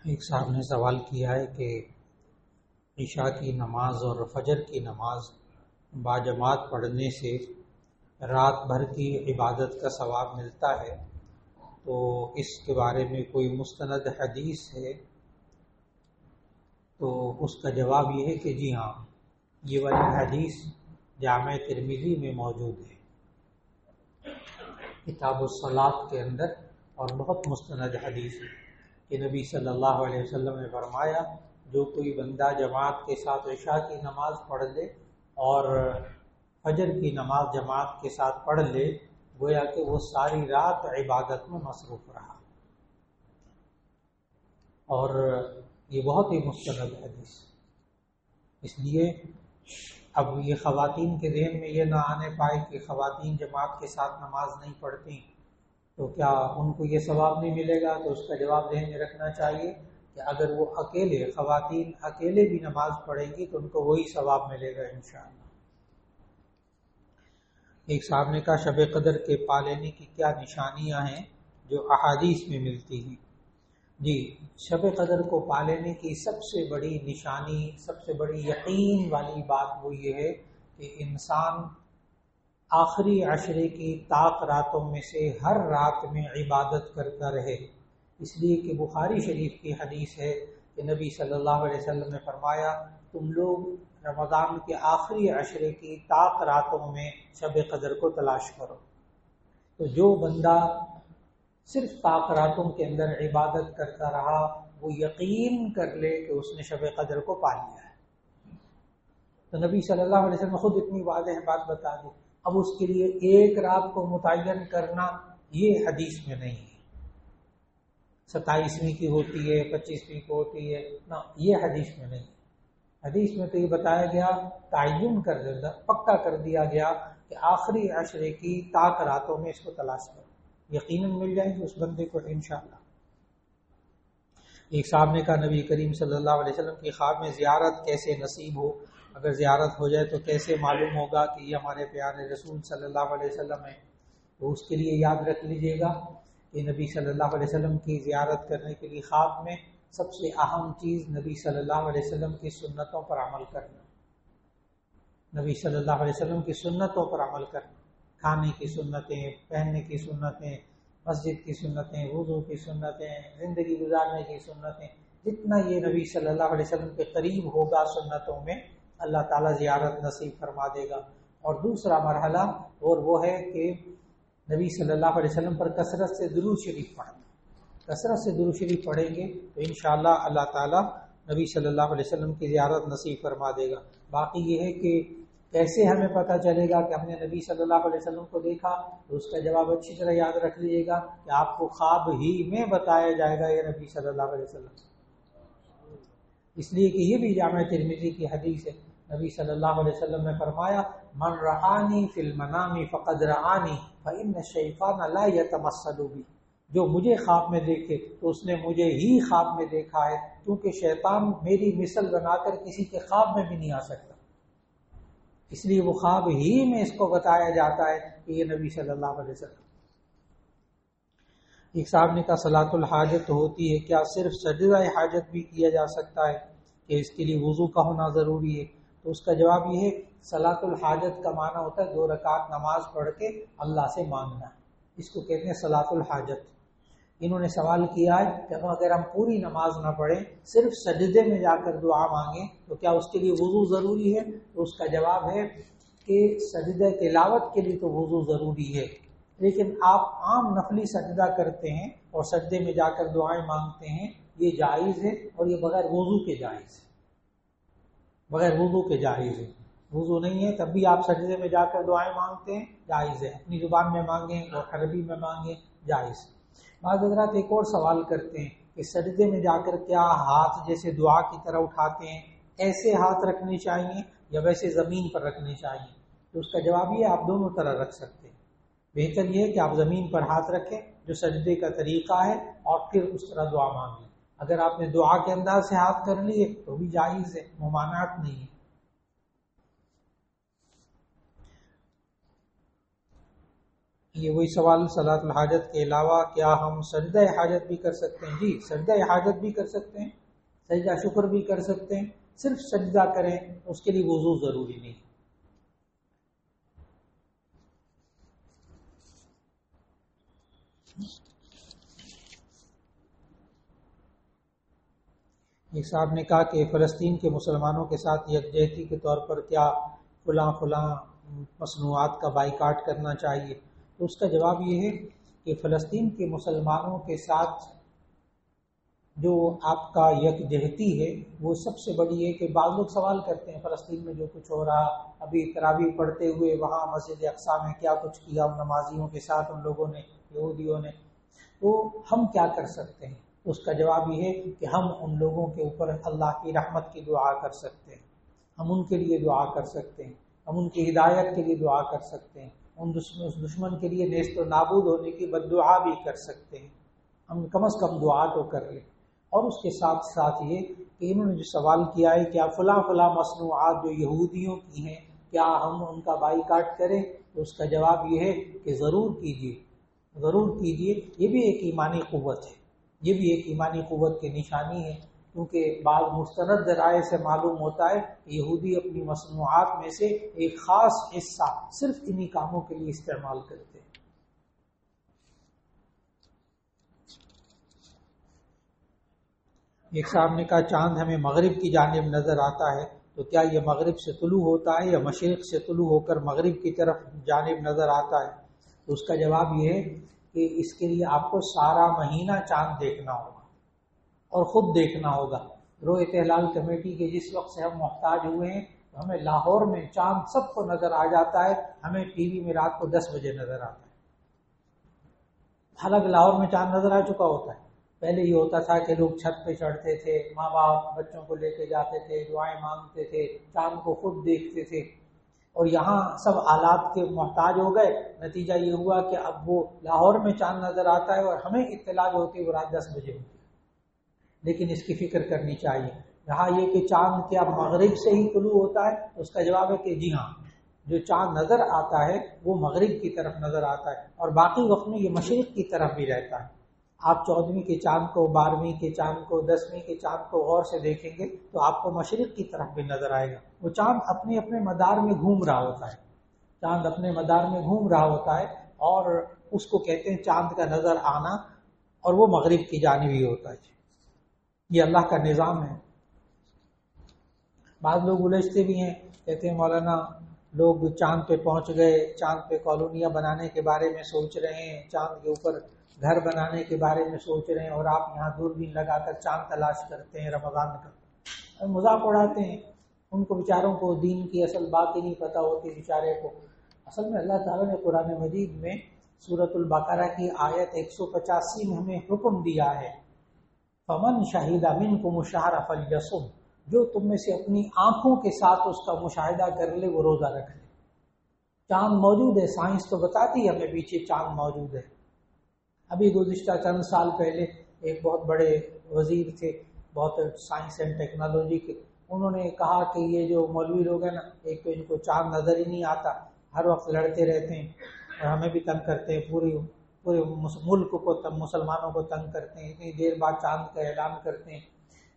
ایک صاحب نے سوال کیا ہے کہ عشاء کی نماز اور فجر کی نماز باجماعت پڑھنے سے رات بھر کی عبادت کا ثواب ملتا ہے، تو اس کے بارے میں کوئی مستند حدیث ہے؟ تو اس کا جواب یہ ہے کہ جی ہاں، یہ والی حدیث جامع ترمذی میں موجود ہے، کتاب الصلاۃ کے اندر، اور بہت مستند حدیث ہے کہ نبی صلی اللہ علیہ وسلم نے فرمایا جو کوئی بندہ جماعت کے ساتھ عشاء کی نماز پڑھ لے اور فجر کی نماز جماعت کے ساتھ پڑھ لے، گویا کہ وہ ساری رات عبادت میں مصروف رہا، اور یہ بہت ہی مستند حدیث۔ اس لیے اب یہ خواتین کے ذہن میں یہ نہ آنے پائے کہ خواتین جماعت کے ساتھ نماز نہیں پڑھتی تو کیا ان کو یہ ثواب نہیں ملے گا؟ تو اس کا جواب ذہن میں رکھنا چاہیے کہ اگر وہ خواتین اکیلے بھی نماز پڑھیں گی تو ان کو وہی ثواب ملے گا انشاءاللہ۔ ایک صاحب نے کہا شب قدر کے پا لینے کی کیا نشانیاں ہیں جو احادیث میں ملتی ہیں؟ جی، شب قدر کو پا لینے کی سب سے بڑی نشانی، سب سے بڑی یقین والی بات وہ یہ ہے کہ انسان آخری عشرے کی طاق راتوں میں سے ہر رات میں عبادت کرتا رہے، اس لیے کہ بخاری شریف کی حدیث ہے کہ نبی صلی اللہ علیہ وسلم نے فرمایا تم لوگ رمضان کے آخری عشرے کی طاق راتوں میں شب قدر کو تلاش کرو۔ تو جو بندہ صرف طاق راتوں کے اندر عبادت کرتا رہا وہ یقین کر لے کہ اس نے شب قدر کو پا لیا ہے۔ تو نبی صلی اللہ علیہ وسلم نے خود اتنی واضح بات بتا دی، اب اس کے لیے ایک رات کو متعین کرنا یہ حدیث میں نہیں ہے، 27ویں کی ہوتی ہے، 25ویں کو ہوتی ہے، نہ، یہ حدیث میں نہیں ہے۔ حدیث میں تو یہ بتایا گیا، تعین کر دیا، پکا کر دیا گیا کہ آخری عشرے کی طاق راتوں میں اس کو تلاش کرو، یقیناً مل جائے گی اس بندے کو انشاءاللہ۔ ایک صاحب نے کہا نبی کریم صلی اللہ علیہ وسلم کی خواب میں زیارت کیسے نصیب ہو؟ اگر زیارت ہو جائے تو کیسے معلوم ہوگا کہ یہ ہمارے پیارے رسول صلی اللہ علیہ وسلم ہے؟ تو اس کے لیے یاد رکھ لیجئے گا کہ نبی صلی اللہ علیہ وسلم کی زیارت کرنے کے لیے خواب میں سب سے اہم چیز نبی صلی اللہ علیہ وسلم کی سنتوں پر عمل کرنا، نبی صلی اللہ علیہ وسلم کی سنتوں پر عمل کرنا، کھانے کی سنتیں، پہننے کی سنتیں، مسجد کی سنتیں، وضو کی سنتیں، زندگی گزارنے کی سنتیں، جتنا یہ نبی صلی اللہ علیہ وسلم کے قریب ہوگا سنتوں میں، اللہ تعالیٰ زیارت نصیب فرما دے گا۔ اور دوسرا مرحلہ اور وہ ہے کہ نبی صلی اللہ علیہ وسلم پر کثرت سے درود شریف پڑھنا، کثرت سے درود شریف پڑھیں گے تو انشاءاللہ اللہ تعالیٰ نبی صلی اللہ علیہ وسلم کی زیارت نصیب فرما دے گا۔ باقی یہ ہے کہ کیسے ہمیں پتہ چلے گا کہ ہم نے نبی صلی اللہ علیہ وسلم کو دیکھا؟ تو اس کا جواب اچھی طرح یاد رکھ لیجیے گا کہ آپ کو خواب ہی میں بتایا جائے گا یہ نبی صلی اللہ علیہ وسلم، اس لیے کہ یہ بھی جامع ترمذی کی حدیث ہے۔ نبی صلی اللہ علیہ وسلم نے فرمایا من رآنی فی المنام فقد رآنی فإن الشیطان لا یتمثل بی، جو مجھے خواب میں دیکھے تو اس نے مجھے ہی خواب میں دیکھا ہے، کیونکہ شیطان میری مثل بنا کر کسی کے خواب میں بھی نہیں آ سکتا، اس لیے وہ خواب ہی میں اس کو بتایا جاتا ہے کہ یہ نبی صلی اللہ علیہ وسلم۔ ایک صاحب نے کہا صلاۃ الحاجت ہوتی ہے، کیا صرف سجدہ حاجت بھی کیا جا سکتا ہے کہ اس کے لیے وضو کا ہونا ضروری ہے؟ تو اس کا جواب یہ ہے صلاۃ الحاجت کا معنی ہوتا ہے 2 رکعت نماز پڑھ کے اللہ سے مانگنا، اس کو کہتے ہیں صلاۃ الحاجت۔ انہوں نے سوال کیا ہے کہ اگر ہم پوری نماز نہ پڑھیں، صرف سجدے میں جا کر دعا مانگیں تو کیا اس کے لیے وضو ضروری ہے؟ تو اس کا جواب ہے کہ سجدہ تلاوت کے لیے تو وضو ضروری ہے، لیکن آپ عام نفلی سجدہ کرتے ہیں اور سجدے میں جا کر دعائیں مانگتے ہیں، یہ جائز ہے، اور یہ بغیر وضو کے جائز ہے، بغیر وضو کے جائز ہے۔ وضو نہیں ہے تب بھی آپ سجدے میں جا کر دعائیں مانگتے ہیں، جائز ہے، اپنی زبان میں مانگیں اور عربی میں مانگیں، جائز۔ بعض حضرات ایک اور سوال کرتے ہیں کہ سجدے میں جا کر کیا ہاتھ جیسے دعا کی طرح اٹھاتے ہیں ایسے ہاتھ رکھنے چاہیے یا ویسے زمین پر رکھنے چاہیے؟ تو اس کا جواب یہ آپ دونوں طرح رکھ سکتے ہیں، بہتر یہ ہے کہ آپ زمین پر ہاتھ رکھیں جو سجدے کا طریقہ ہے اور پھر اس طرح دعا مانگیں۔ اگر آپ نے دعا کے انداز سے ہاتھ کر لیے تو بھی جائز ہے، ممانعت نہیں ہے۔ یہ وہی سوال صلاۃ الحاجت کے علاوہ کیا ہم سجدہ حاجت بھی کر سکتے ہیں؟ جی سجدہ حاجت بھی کر سکتے ہیں، سجدہ شکر بھی کر سکتے ہیں، صرف سجدہ کریں اس کے لیے وضو ضروری نہیں۔ ایک صاحب نے کہا کہ فلسطین کے مسلمانوں کے ساتھ یکجہتی کے طور پر کیا فلاں مصنوعات کا بائیکاٹ کرنا چاہیے؟ تو اس کا جواب یہ ہے کہ فلسطین کے مسلمانوں کے ساتھ جو آپ کا یکجہتی ہے وہ سب سے بڑی ہے کہ بعض لوگ سوال کرتے ہیں فلسطین میں جو کچھ ہو رہا، ابھی تراویح پڑھتے ہوئے وہاں مسجد اقصی میں کیا کچھ کیا ان نمازیوں کے ساتھ ان لوگوں نے، یہودیوں نے، تو ہم کیا کر سکتے ہیں؟ اس کا جواب یہ ہے کہ ہم ان لوگوں کے اوپر اللہ کی رحمت کی دعا کر سکتے ہیں، ہم ان کے لیے دعا کر سکتے ہیں، ہم ان کی ہدایت کے لیے دعا کر سکتے ہیں، اس دشمن کے لیے نیست و نابود ہونے کی بد دعا بھی کر سکتے ہیں، ہم کم از کم دعا تو کر لیں۔ اور اس کے ساتھ ساتھ یہ کہ انہوں نے جو سوال کیا ہے کیا فلاں مصنوعات جو یہودیوں کی ہیں کیا ہم ان کا بائیکاٹ کریں، تو اس کا جواب یہ ہے کہ ضرور کیجیے، ضرور کیجیے۔ یہ بھی ایک ایمانی قوت ہے، یہ بھی ایک ایمانی قوت کی نشانی ہے، کیونکہ بعض مستند ذرائع سے معلوم ہوتا ہے کہ یہودی اپنی مصنوعات میں سے ایک خاص حصہ صرف انہی کاموں کے لیے استعمال کرتے ہیں۔ ایک صاحب نے کہا چاند ہمیں مغرب کی جانب نظر آتا ہے تو کیا یہ مغرب سے طلوع ہوتا ہے یا مشرق سے طلوع ہو کر مغرب کی طرف جانب نظر آتا ہے؟ تو اس کا جواب یہ ہے کہ اس کے لیے آپ کو سارا مہینہ چاند دیکھنا ہوگا اور خود دیکھنا ہوگا۔ رویت ہلال کمیٹی کے جس وقت سے ہم محتاج ہوئے ہیں تو ہمیں لاہور میں چاند سب کو نظر آ جاتا ہے، ہمیں ٹی وی میں رات کو 10 بجے نظر آتا ہے، حالانکہ لاہور میں چاند نظر آ چکا ہوتا ہے۔ پہلے یہ ہوتا تھا کہ لوگ چھت پہ چڑھتے تھے، ماں باپ بچوں کو لے کے جاتے تھے، دعائیں مانگتے تھے، چاند کو خود دیکھتے تھے، اور یہاں سب آلات کے محتاج ہو گئے۔ نتیجہ یہ ہوا کہ اب وہ لاہور میں چاند نظر آتا ہے اور ہمیں اطلاع جو ہوتی ہے وہ رات 10 بجے ہوتی ہے۔ لیکن اس کی فکر کرنی چاہیے۔ رہا یہ کہ چاند کیا مغرب سے ہی طلوع ہوتا ہے، اس کا جواب ہے کہ جی ہاں، جو چاند نظر آتا ہے وہ مغرب کی طرف نظر آتا ہے، اور باقی وقت میں یہ مشرق کی طرف بھی رہتا ہے۔ آپ 14ویں کے چاند کو، 12ویں کے چاند کو، 10ویں کے چاند کو غور سے دیکھیں گے تو آپ کو مشرق کی طرف بھی نظر آئے گا۔ وہ چاند اپنے اپنے مدار میں گھوم رہا ہوتا ہے، چاند اپنے مدار میں گھوم رہا ہوتا ہے، اور اس کو کہتے ہیں چاند کا نظر آنا، اور وہ مغرب کی جانب ہی ہوتا ہے۔ یہ اللہ کا نظام ہے۔ بعض لوگ الجھتے بھی ہیں، کہتے ہیں مولانا لوگ چاند پہ پہنچ گئے، چاند پہ کالونیاں بنانے کے بارے میں سوچ رہے ہیں، چاند کے اوپر گھر بنانے کے بارے میں سوچ رہے ہیں، اور آپ یہاں دوربین لگا کر چاند تلاش کرتے ہیں رمضان کا، اور مذاق اڑاتے ہیں۔ ان کو بیچاروں کو دین کی اصل بات ہی نہیں پتہ ہوتی بیچارے کو۔ اصل میں اللہ تعالیٰ نے قرآن مجید میں سورۃ البقرہ کی آیت 185 میں ہمیں حکم دیا ہے، فمن شہید منکم الشہر فلیصم، جو تم میں سے اپنی آنکھوں کے ساتھ اس کا مشاہدہ کر لے وہ روزہ رکھ لے۔ چاند موجود ہے، سائنس تو بتاتی ہے ہمیں پیچھے چاند موجود ہے۔ ابھی گزشتہ چند سال پہلے ایک بہت بڑے وزیر تھے، بہت سائنس اینڈ ٹیکنالوجی کے، انہوں نے کہا کہ یہ جو مولوی لوگ ہیں نا، ایک تو ان کو چاند نظر ہی نہیں آتا، ہر وقت لڑتے رہتے ہیں اور ہمیں بھی تنگ کرتے ہیں، پورے ملک کو مسلمانوں کو تنگ کرتے ہیں، اتنی دیر بعد چاند کا اعلان کرتے ہیں۔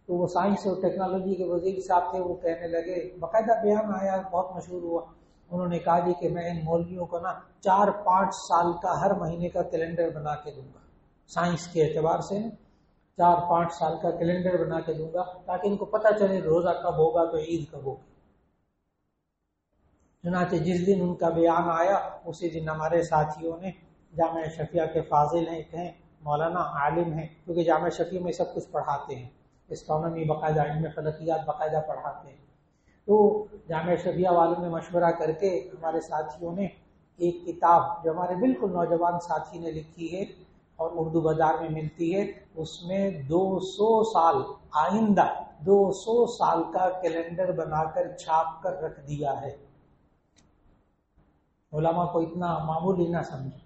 تو وہ سائنس اور ٹیکنالوجی کے وزیر صاحب تھے، وہ کہنے لگے، باقاعدہ بیان آیا، بہت مشہور ہوا، انہوں نے کہا جی کہ میں ان مولویوں کو نا 4-5 سال کا ہر مہینے کا کیلنڈر بنا کے دوں گا، سائنس کے اعتبار سے 4-5 سال کا کیلنڈر بنا کے دوں گا، تاکہ ان کو پتہ چلے روزہ کب ہوگا تو عید کب ہوگی۔ چنانچہ جس دن ان کا بیان آیا اسی دن ہمارے ساتھیوں نے، جامعہ شفیہ کے فاضل ہیں، مولانا عالم ہیں، کیونکہ جامعہ شفیہ میں سب کچھ پڑھاتے ہیں، اسٹرانومی باقاعدہ، علم فلکیات باقاعدہ پڑھاتے ہیں، تو جامعہ شفیہ والوں نے مشورہ کر کے ہمارے ساتھیوں نے ایک کتاب جو ہمارے بالکل نوجوان ساتھی نے لکھی ہے اور اردو بازار میں ملتی ہے، اس میں 200 سال آئندہ 200 سال کا کیلنڈر بنا کر چھاپ کر رکھ دیا ہے۔ علماء کو اتنا معمولی نہ سمجھے۔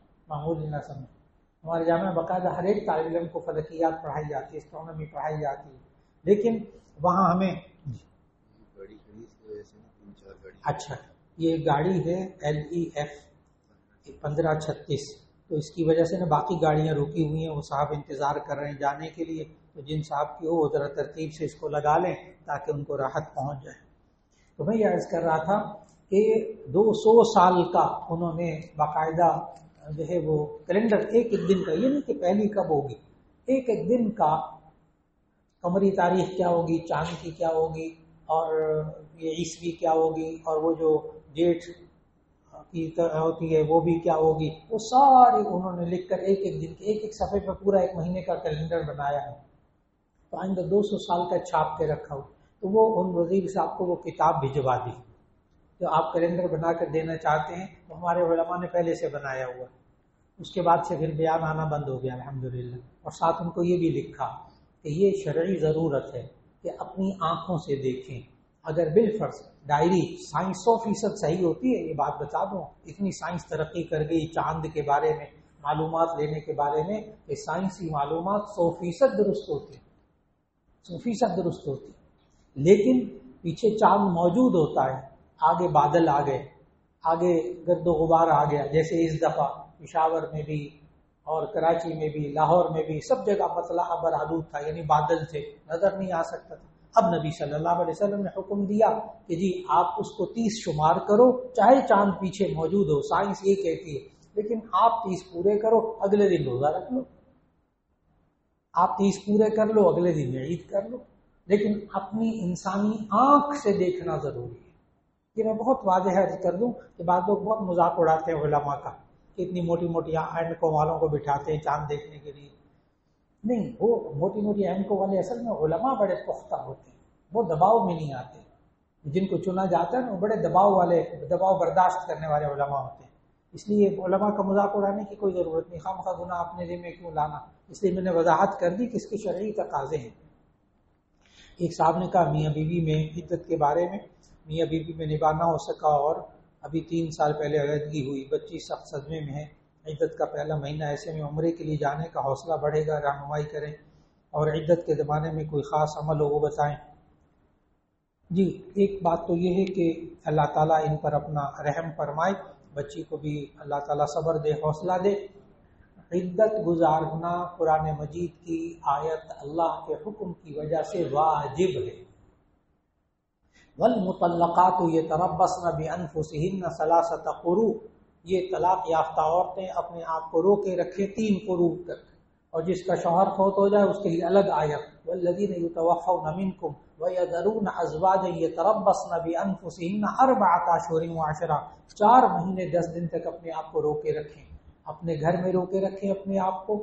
ہمارے جامعہ باقاعدہ ہر ایک طالب علم کو فلکیات پڑھائی جاتی ہے، اسٹرانومی پڑھائی جاتی ہے، لیکن وہاں ہمیں اچھا، یہ گاڑی ہے LEF 1536، تو اس کی وجہ سے نا باقی گاڑیاں رکی ہوئی ہیں، وہ صاحب انتظار کر رہے ہیں جانے کے لیے، تو جن صاحب کی ہو وہ ذرا ترتیب سے اس کو لگا لیں تاکہ ان کو راحت پہنچ جائے۔ تو میں یہ عرض کر رہا تھا کہ 200 سال کا انہوں نے باقاعدہ جو ہے وہ کیلنڈر، ایک ایک دن کا، یہ نہیں کہ پہلی کب ہوگی، ایک ایک دن کا قمری تاریخ کیا ہوگی، چاند کی کیا ہوگی، اور یہ عیسوی کیا ہوگی، اور وہ جو ڈیٹ کی ہوتی ہے وہ بھی کیا ہوگی، وہ سارے انہوں نے لکھ کر ایک ایک دن کے ایک ایک صفحے پہ پورا ایک مہینے کا کیلنڈر بنایا ہے، تو آئندہ 200 سال کا چھاپ کے رکھا ہو۔ تو وہ ان وزیر صاحب کو وہ کتاب بھجوا دی جو آپ کیلنڈر بنا کر دینا چاہتے ہیں، تو ہمارے علماء نے پہلے سے بنایا ہوا۔ اس کے بعد سے پھر بیان آنا بند ہو گیا الحمدللہ، اور ساتھ ان کو یہ بھی لکھا کہ یہ شرعی ضرورت ہے کہ اپنی آنکھوں سے دیکھیں، اگر بالفرض ڈائری 100% صحیح ہوتی ہے، یہ بات بتا دوں، اتنی سائنس ترقی کر گئی چاند کے بارے میں معلومات لینے کے بارے میں کہ سائنسی معلومات 100% درست ہوتی 100% درست ہوتی، لیکن پیچھے چاند موجود ہوتا ہے، آگے بادل آ گئے، آگے گرد و غبار آ گیا، جیسے اس دفعہ پشاور میں بھی اور کراچی میں بھی، لاہور میں بھی، سب جگہ مطلع برآلود تھا، یعنی بادل تھے، نظر نہیں آ سکتا تھا۔ اب نبی صلی اللہ علیہ وسلم نے حکم دیا کہ جی آپ اس کو 30 شمار کرو، چاہے چاند پیچھے موجود ہو، سائنس یہ کہتی ہے، لیکن آپ 30 پورے کرو، اگلے دن روزہ رکھ لو، آپ 30 پورے کر لو، اگلے دن عید کر لو، لیکن اپنی انسانی آنکھ سے دیکھنا ضروری ہے۔ یہ میں بہت واضح عرض کر دوں کہ بعض لوگ بہت مذاق اڑاتے ہیں علماء کا کہ اتنی موٹی موٹی اینکوں والوں کو بٹھاتے ہیں چاند دیکھنے کے لیے۔ نہیں، وہ موٹی موٹی اینکوں والے اصل میں علماء بڑے پختہ ہوتے ہیں، وہ دباؤ میں نہیں آتے، جن کو چنا جاتا ہے نا وہ بڑے دباؤ برداشت کرنے والے علماء ہوتے ہیں۔ اس لیے علماء کا مذاق اڑانے کی کوئی ضرورت نہیں، خواہ مخواہ گناہ اپنے ذمہ کیوں لانا، اس لیے میں نے وضاحت کر دی کہ اس کے شرعی تقاضے ہیں۔ ایک صاحب نے کہا میاں بیوی میں عدت کے بارے میں، میاں بیوی میں نباہ نہ ہو سکا اور ابھی 3 سال پہلے علیحدگی ہوئی، بچی سخت صدمے میں ہے، عدت کا پہلا مہینہ، ایسے میں عمرے کے لیے جانے کا حوصلہ بڑھے گا، رہنمائی کریں، اور عدت کے زمانے میں کوئی خاص عمل ہو وہ بتائیں۔ جی، ایک بات تو یہ ہے کہ اللہ تعالیٰ ان پر اپنا رحم فرمائے، بچی کو بھی اللہ تعالیٰ صبر دے، حوصلہ دے۔ عدت گزارنا قرآن مجید کی آیت اللہ کے حکم کی وجہ سے واجب ہے۔ والمطلقات یتربصن بانفسہن ثلاثۃ قروء، یہ طلاق یافتہ عورتیں اپنے آپ کو روکے رکھیں 3 قروء تک، اور جس کا شوہر فوت ہو جائے اس کے لیے الگ آیت، والذین یتوفون منکم ویذرون ازواجا یتربصن بانفسہن 4 اشہر وعشرا، 4 مہینے 10 دن تک اپنے آپ کو روکے رکھیں، اپنے گھر میں روکے رکھیں اپنے آپ کو،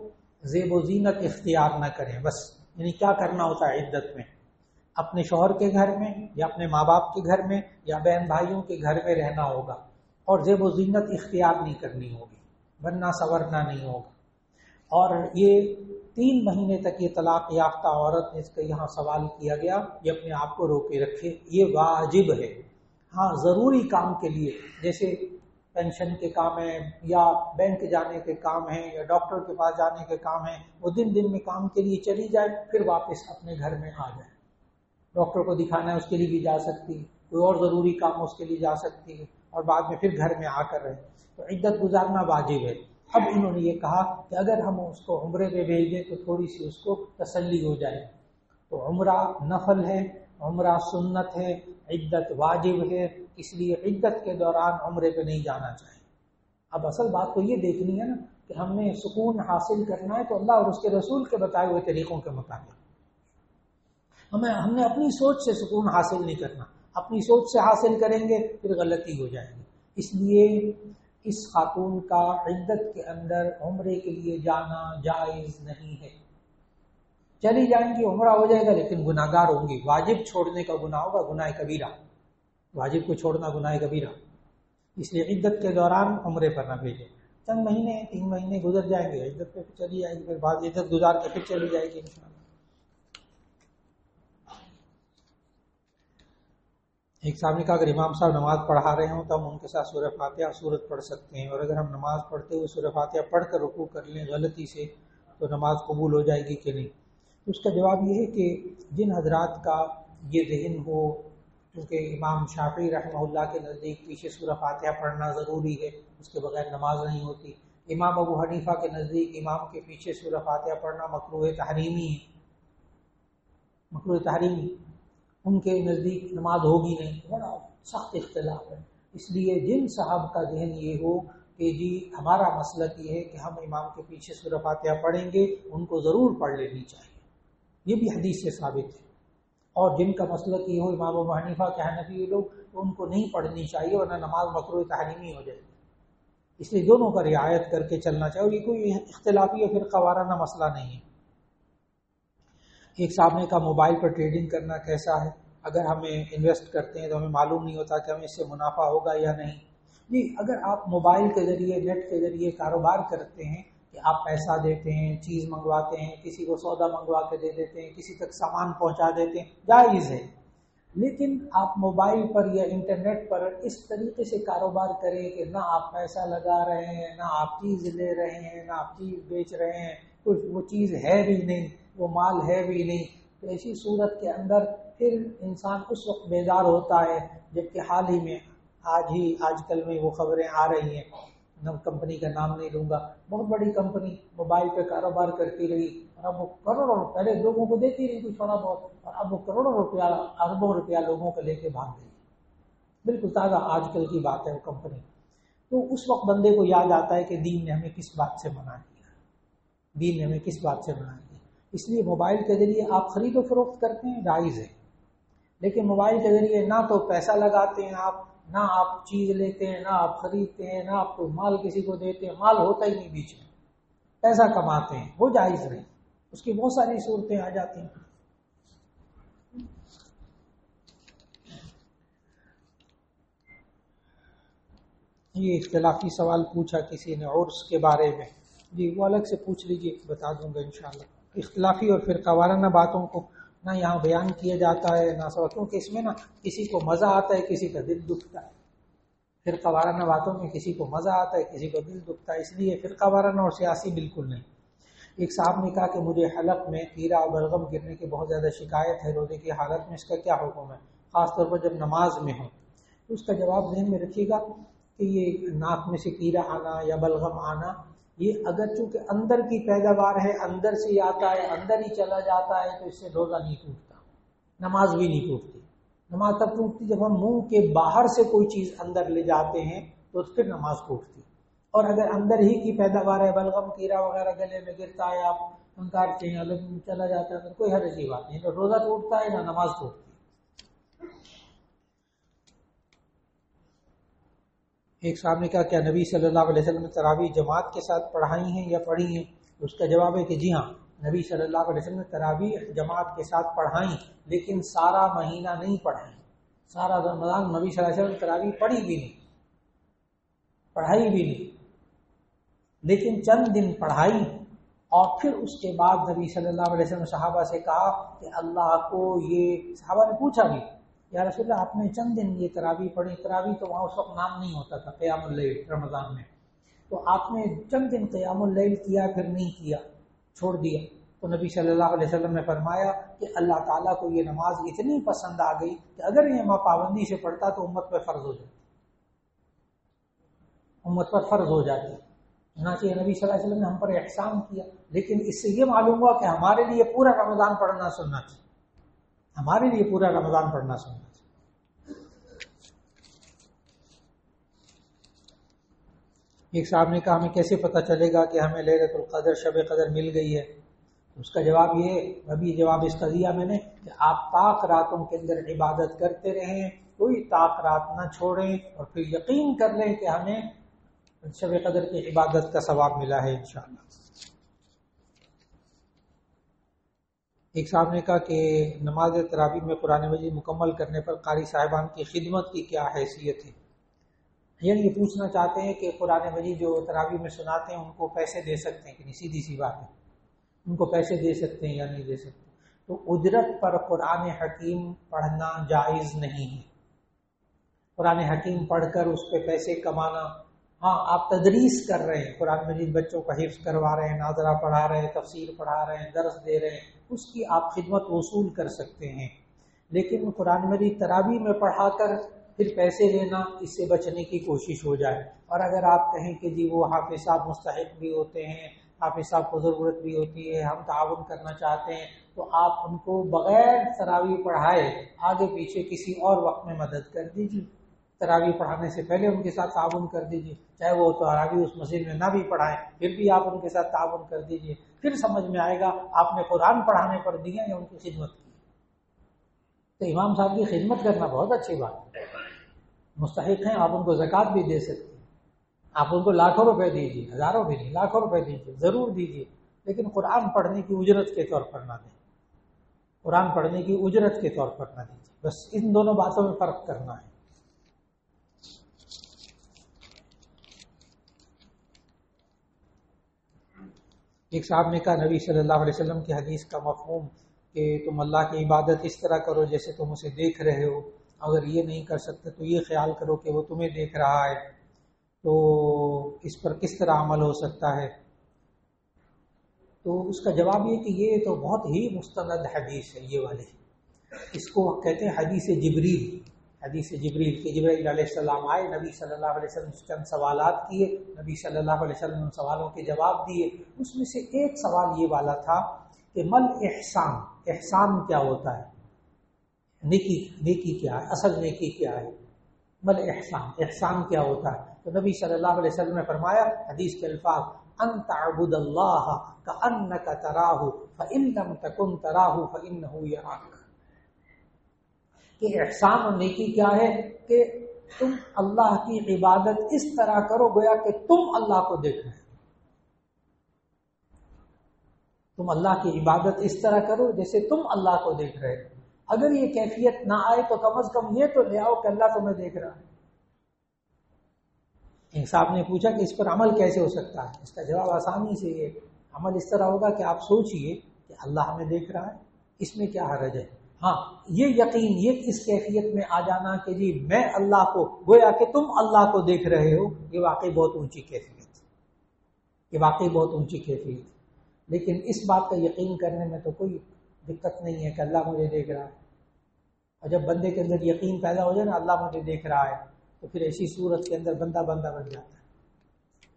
زیب و زینت اختیار نہ کریں، بس یعنی کیا کرنا ہوتا ہے عدت میں، اپنے شوہر کے گھر میں یا اپنے ماں باپ کے گھر میں یا بہن بھائیوں کے گھر میں رہنا ہوگا، اور زیب و زینت اختیار نہیں کرنی ہوگی، بننا سورنا نہیں ہوگا۔ اور یہ 3 مہینے تک یہ طلاق یافتہ عورت جس کا یہاں سوال کیا گیا، یہ اپنے آپ کو روکے رکھے، یہ واجب ہے۔ ہاں ضروری کام کے لیے جیسے پینشن کے کام ہیں یا بینک جانے کے کام ہیں یا ڈاکٹر کے پاس جانے کے کام ہیں، وہ دن میں کام کے لیے چلی جائے، پھر واپس اپنے گھر میں آ جائے، ڈاکٹر کو دکھانا ہے اس کے لیے بھی جا سکتی ہے، کوئی اور ضروری کام اس کے لیے جا سکتی ہے، اور بعد میں پھر گھر میں آ کر رہے، تو عدت گزارنا واجب ہے۔ اب انہوں نے یہ کہا کہ اگر ہم اس کو عمرے پہ بھیج دیں تو تھوڑی سی اس کو تسلی ہو جائے، تو عمرہ نفل ہے، عمرہ سنت ہے، عدت واجب ہے، اس لیے عدت کے دوران عمرے پہ نہیں جانا چاہیے۔ اب اصل بات تو یہ دیکھنی ہے نا کہ ہم نے سکون حاصل کرنا ہے تو اللہ اور اس کے رسول کے بتائے ہوئے طریقوں کے مطابق، ہم نے اپنی سوچ سے سکون حاصل نہیں کرنا، اپنی سوچ سے حاصل کریں گے پھر غلطی ہو جائے گی۔ اس لیے اس خاتون کا عدت کے اندر عمرے کے لیے جانا جائز نہیں ہے، چلی جائیں گی عمرہ ہو جائے گا لیکن گناہگار ہوں گی، واجب چھوڑنے کا گناہ ہوگا، گناہ کبیرہ، واجب کو چھوڑنا گناہ کبیرہ، اس لیے عدت کے دوران عمرے پر نہ بھیجیں۔ چند مہینے 3 مہینے گزر جائیں گے، عدت پہ چلی جائے گی، پھر بعد عدت گزار کے پھر چلی جائے گی انشاءاللہ۔ ایک صاحب نے کہا اگر امام صاحب نماز پڑھا رہے ہوں تو ہم ان کے ساتھ سورہ فاتحہ سورت پڑھ سکتے ہیں، اور اگر ہم نماز پڑھتے ہوئے سورہ فاتحہ پڑھ کر رکوع کر لیں غلطی سے تو نماز قبول ہو جائے گی کہ نہیں؟ تو اس کا جواب یہ ہے کہ جن حضرات کا یہ ذہن ہو، کیونکہ امام شافعی رحمہ اللہ کے نزدیک پیچھے سورہ فاتحہ پڑھنا ضروری ہے، اس کے بغیر نماز نہیں ہوتی، امام ابو حنیفہ کے نزدیک امام کے پیچھے سورہ فاتحہ پڑھنا مکروہ تحریمی ہے، مکروہ تحریمی، ان کے نزدیک نماز ہوگی نہیں، بڑا سخت اختلاف ہے۔ اس لیے جن صاحب کا ذہن یہ ہو کہ جی ہمارا مسلک یہ ہے کہ ہم امام کے پیچھے سورہ فاتحہ پڑھیں گے، ان کو ضرور پڑھ لینی چاہیے، یہ بھی حدیث سے ثابت ہے۔ اور جن کا مسلک یہ ہو امام ابو حنیفہ کے حنفی لوگ، تو ان کو نہیں پڑھنی چاہیے ورنہ نماز مکروہ تحریمی ہو جائے گی۔ اس لیے دونوں کا رعایت کر کے چلنا چاہیے، اور یہ کوئی اختلافی یا فرقہ وارانہ مسئلہ نہیں ہے۔ ایک صاحب نے کہا موبائل پر ٹریڈنگ کرنا کیسا ہے؟ اگر ہمیں انویسٹ کرتے ہیں تو ہمیں معلوم نہیں ہوتا کہ ہمیں اس سے منافع ہوگا یا نہیں۔ جی اگر آپ موبائل کے ذریعے، نیٹ کے ذریعے کاروبار کرتے ہیں کہ آپ پیسہ دیتے ہیں، چیز منگواتے ہیں، کسی کو سودا منگوا کے دے دیتے ہیں، کسی تک سامان پہنچا دیتے ہیں، جائز ہے۔ لیکن آپ موبائل پر یا انٹرنیٹ پر اس طریقے سے کاروبار کریں کہ نہ آپ پیسہ لگا رہے ہیں، نہ آپ چیز لے رہے ہیں، نہ آپ چیز بیچ رہے ہیں، کچھ وہ چیز ہے بھی نہیں، وہ مال ہے بھی نہیں، تو ایسی صورت کے اندر پھر انسان اس وقت بیدار ہوتا ہے جبکہ حال ہی میں آج کل میں وہ خبریں آ رہی ہیں، کمپنی کا نام نہیں لوں گا، بہت بڑی کمپنی موبائل پہ کاروبار کرتی رہی اور اب وہ کروڑوں، پہلے لوگوں کو دیتی رہی کچھ تھوڑا بہت، اور اب وہ کروڑوں روپیہ، اربوں روپیہ لوگوں کو لے کے بھاگ گئی۔ بالکل تازہ آج کل کی بات ہے وہ کمپنی۔ تو اس وقت بندے کو یاد آتا ہے کہ دین نے ہمیں کس بات سے منع کیا، دین نے ہمیں کس بات سے منع کیا۔ اس لیے موبائل کے ذریعے آپ خرید و فروخت کرتے ہیں، جائز ہے، لیکن موبائل کے ذریعے نہ تو پیسہ لگاتے ہیں آپ، نہ آپ چیز لیتے ہیں، نہ آپ خریدتے ہیں، نہ آپ کو مال کسی کو دیتے ہیں، مال ہوتا ہی نہیں بیچ میں، پیسہ کماتے ہیں، وہ جائز نہیں۔ اس کی بہت ساری صورتیں آ جاتی ہیں۔ یہ اختلافی سوال پوچھا کسی نے عرس کے بارے میں، جی وہ الگ سے پوچھ لیجیے، بتا دوں گا انشاءاللہ۔ اختلافی اور فرقہ وارانہ باتوں کو نہ یہاں بیان کیا جاتا ہے نہ سوا، کیونکہ اس میں نا کسی کو مزہ آتا ہے، کسی کا دل دکھتا ہے۔ فرقہ وارانہ باتوں میں کسی کو مزہ آتا ہے، کسی کو دل دکھتا ہے، اس لیے فرقہ وارانہ اور سیاسی بالکل نہیں۔ ایک صاحب نے کہا کہ مجھے حلق میں کیڑا اور بلغم گرنے کی بہت زیادہ شکایت ہے، روزے کی حالت میں اس کا کیا حکم ہے، خاص طور پر جب نماز میں ہو؟ تو اس کا جواب ذہن میں رکھیے گا کہ یہ ناک میں سے کیڑا آنا یا بلغم آنا، یہ اگر چونکہ اندر کی پیداوار ہے، اندر سے آتا ہے، اندر ہی چلا جاتا ہے، تو اس سے روزہ نہیں ٹوٹتا، نماز بھی نہیں ٹوٹتی۔ نماز تب ٹوٹتی جب ہم منہ کے باہر سے کوئی چیز اندر لے جاتے ہیں، تو پھر نماز ٹوٹتی۔ اور اگر اندر ہی کی پیداوار ہے، بلغم کیڑا وغیرہ گلے میں گرتا ہے، آپ انکارتے ہیں، الگ چلا جاتا ہے، تو کوئی حرج کی بات نہیں، نہ روزہ ٹوٹتا ہے نہ نماز ٹوٹتی۔ ایک صاحب نے کہا کیا نبی صلی اللہ علیہ وسلم نے تراویح جماعت کے ساتھ پڑھائی ہیں یا پڑھی ہیں؟ اس کا جواب ہے کہ جی ہاں، نبی صلی اللہ علیہ وسلم نے تراویح جماعت کے ساتھ پڑھائیں، لیکن سارا مہینہ نہیں پڑھائیں، سارا رمضان نبی صلی اللہ علیہ وسلم نے تراویح پڑھی بھی نہیں، پڑھائی بھی نہیں، لیکن چند دن پڑھائی، اور پھر اس کے بعد نبی صلی اللہ علیہ وسلم نے صحابہ سے کہا کہ اللہ کو یہ، صحابہ نے پوچھا بھی یا رسول اللہ آپ نے چند دن یہ تراویح پڑھی، تراویح تو وہاں اس وقت نام نہیں ہوتا تھا قیام اللیل رمضان میں، تو آپ نے چند دن قیام اللیل کیا پھر نہیں کیا، چھوڑ دیا، تو نبی صلی اللہ علیہ وسلم نے فرمایا کہ اللہ تعالیٰ کو یہ نماز اتنی پسند آ گئی کہ اگر یہ ماں پابندی سے پڑھتا تو امت پر فرض ہو جاتی، امت پر فرض ہو جاتی۔ چنانچہ نبی صلی اللہ علیہ وسلم نے ہم پر احسان کیا، لیکن اس سے یہ معلوم ہوا کہ ہمارے لیے پورا رمضان پڑھنا سننا چاہیے، ہمارے لیے پورا رمضان پڑھنا سننا چاہیے۔ ایک صاحب نے کہا ہمیں کیسے پتہ چلے گا کہ ہمیں لیلۃ القدر، شب قدر مل گئی ہے؟ اس کا جواب یہ ہے، ابھی جواب اس کا دیا میں نے، کہ آپ طاق راتوں کے اندر عبادت کرتے رہیں، کوئی طاق رات نہ چھوڑیں، اور پھر یقین کر لیں کہ ہمیں شب قدر کی عبادت کا ثواب ملا ہے انشاءاللہ۔ ایک صاحب نے کہا کہ نماز تراویح میں قرآن مجید مکمل کرنے پر قاری صاحبان کی خدمت کی کیا حیثیت ہے؟ یعنی یہ پوچھنا چاہتے ہیں کہ قرآن مجید جو تراویح میں سناتے ہیں ان کو پیسے دے سکتے ہیں کہ نہیں؟ سیدھی سی بات ہے، ان کو پیسے دے سکتے ہیں یا نہیں دے سکتے؟ تو اجرت پر قرآن حکیم پڑھنا جائز نہیں ہے، قرآن حکیم پڑھ کر اس پہ پیسے کمانا، ہاں آپ تدریس کر رہے ہیں، قرآن مجید بچوں کا حفظ کروا رہے ہیں، ناظرہ پڑھا رہے ہیں، تفسیر پڑھا رہے ہیں، درس دے رہے ہیں، اس کی آپ خدمت وصول کر سکتے ہیں، لیکن قرآن مجید تراویح میں پڑھا کر پھر پیسے لینا اس سے بچنے کی کوشش ہو جائے. اور اگر آپ کہیں کہ جی وہ حافظ صاحب مستحق بھی ہوتے ہیں، حافظ صاحب کو ضرورت بھی ہوتی ہے، ہم تعاون کرنا چاہتے ہیں، تو آپ ان کو بغیر تراویح پڑھائے آگے پیچھے کسی اور وقت میں مدد کر دیجیے. تراویح پڑھانے سے پہلے ان کے ساتھ تعاون کر دیجیے، چاہے وہ تراویح اس مسجد میں نہ بھی پڑھائیں پھر بھی آپ ان کے ساتھ تعاون کر دیجیے. پھر سمجھ میں آئے گا آپ نے قرآن پڑھانے پر دیا یا ان کی خدمت کی. تو امام صاحب کی خدمت کرنا بہت اچھی بات ہے. مستحق ہیں، آپ ان کو زکوٰۃ بھی دے سکتے ہیں، آپ ان کو لاکھوں روپے دیجیے، ہزاروں بھی نہیں، لاکھوں روپے دیجیے، ضرور دیجیے، لیکن قرآن پڑھنے کی اجرت کے طور پر نہ دیں. قرآن پڑھنے کی اجرت کے طور پر نہ دیجیے. بس ان دونوں باتوں میں فرق کرنا ہے. ایک صاحب نے کہا نبی صلی اللہ علیہ وسلم کی حدیث کا مفہوم کہ تم اللہ کی عبادت اس طرح کرو جیسے تم اسے دیکھ رہے ہو، اگر یہ نہیں کر سکتے تو یہ خیال کرو کہ وہ تمہیں دیکھ رہا ہے، تو اس پر کس طرح عمل ہو سکتا ہے؟ تو اس کا جواب یہ کہ یہ تو بہت ہی مستند حدیث ہے. یہ والی اس کو کہتے ہیں حدیث جبریل. حدیث جبریل کہ جبریل علیہ السلام آئے، نبی صلی اللہ علیہ وسلم سے چند سوالات کیے، نبی صلی اللہ علیہ وسلم نے ان سوالوں کے جواب دیے. اس میں سے ایک سوال یہ والا تھا کہ مل احسان، احسان کیا ہوتا ہے، نیکی کیا ہے، اصل نیکی کیا ہے، مل احسان، احسان کیا ہوتا ہے. تو نبی صلی اللہ علیہ وسلم نے فرمایا حدیث کے الفاظ ان تعبد اللہ کأنک تراہ فإن لم تکن تراہ فإنہ یراک. کہ احسان اور نیکی کیا ہے کہ تم اللہ کی عبادت اس طرح کرو گویا کہ تم اللہ کو دیکھ رہے. تم اللہ کی عبادت اس طرح کرو جیسے تم اللہ کو دیکھ رہے. اگر یہ کیفیت نہ آئے تو کم از کم یہ تو لے آؤ کہ اللہ تمہیں دیکھ رہا ہے. ایک صاحب نے پوچھا کہ اس پر عمل کیسے ہو سکتا ہے؟ اس کا جواب آسانی سے یہ عمل اس طرح ہوگا کہ آپ سوچئے کہ اللہ ہمیں دیکھ رہا ہے، اس میں کیا حرج ہے. ہاں یہ یقین، یہ اس کیفیت میں آ جانا کہ جی میں اللہ کو گویا کہ تم اللہ کو دیکھ رہے ہو، یہ واقعی بہت اونچی کیفیت، یہ واقعی بہت اونچی کیفیت. لیکن اس بات کا یقین کرنے میں تو کوئی دقت نہیں ہے کہ اللہ مجھے دیکھ رہا ہے. اور جب بندے کے اندر یقین پیدا ہو جائے نا اللہ مجھے دیکھ رہا ہے، تو پھر ایسی صورت کے اندر بندہ بندہ بن جاتا ہے.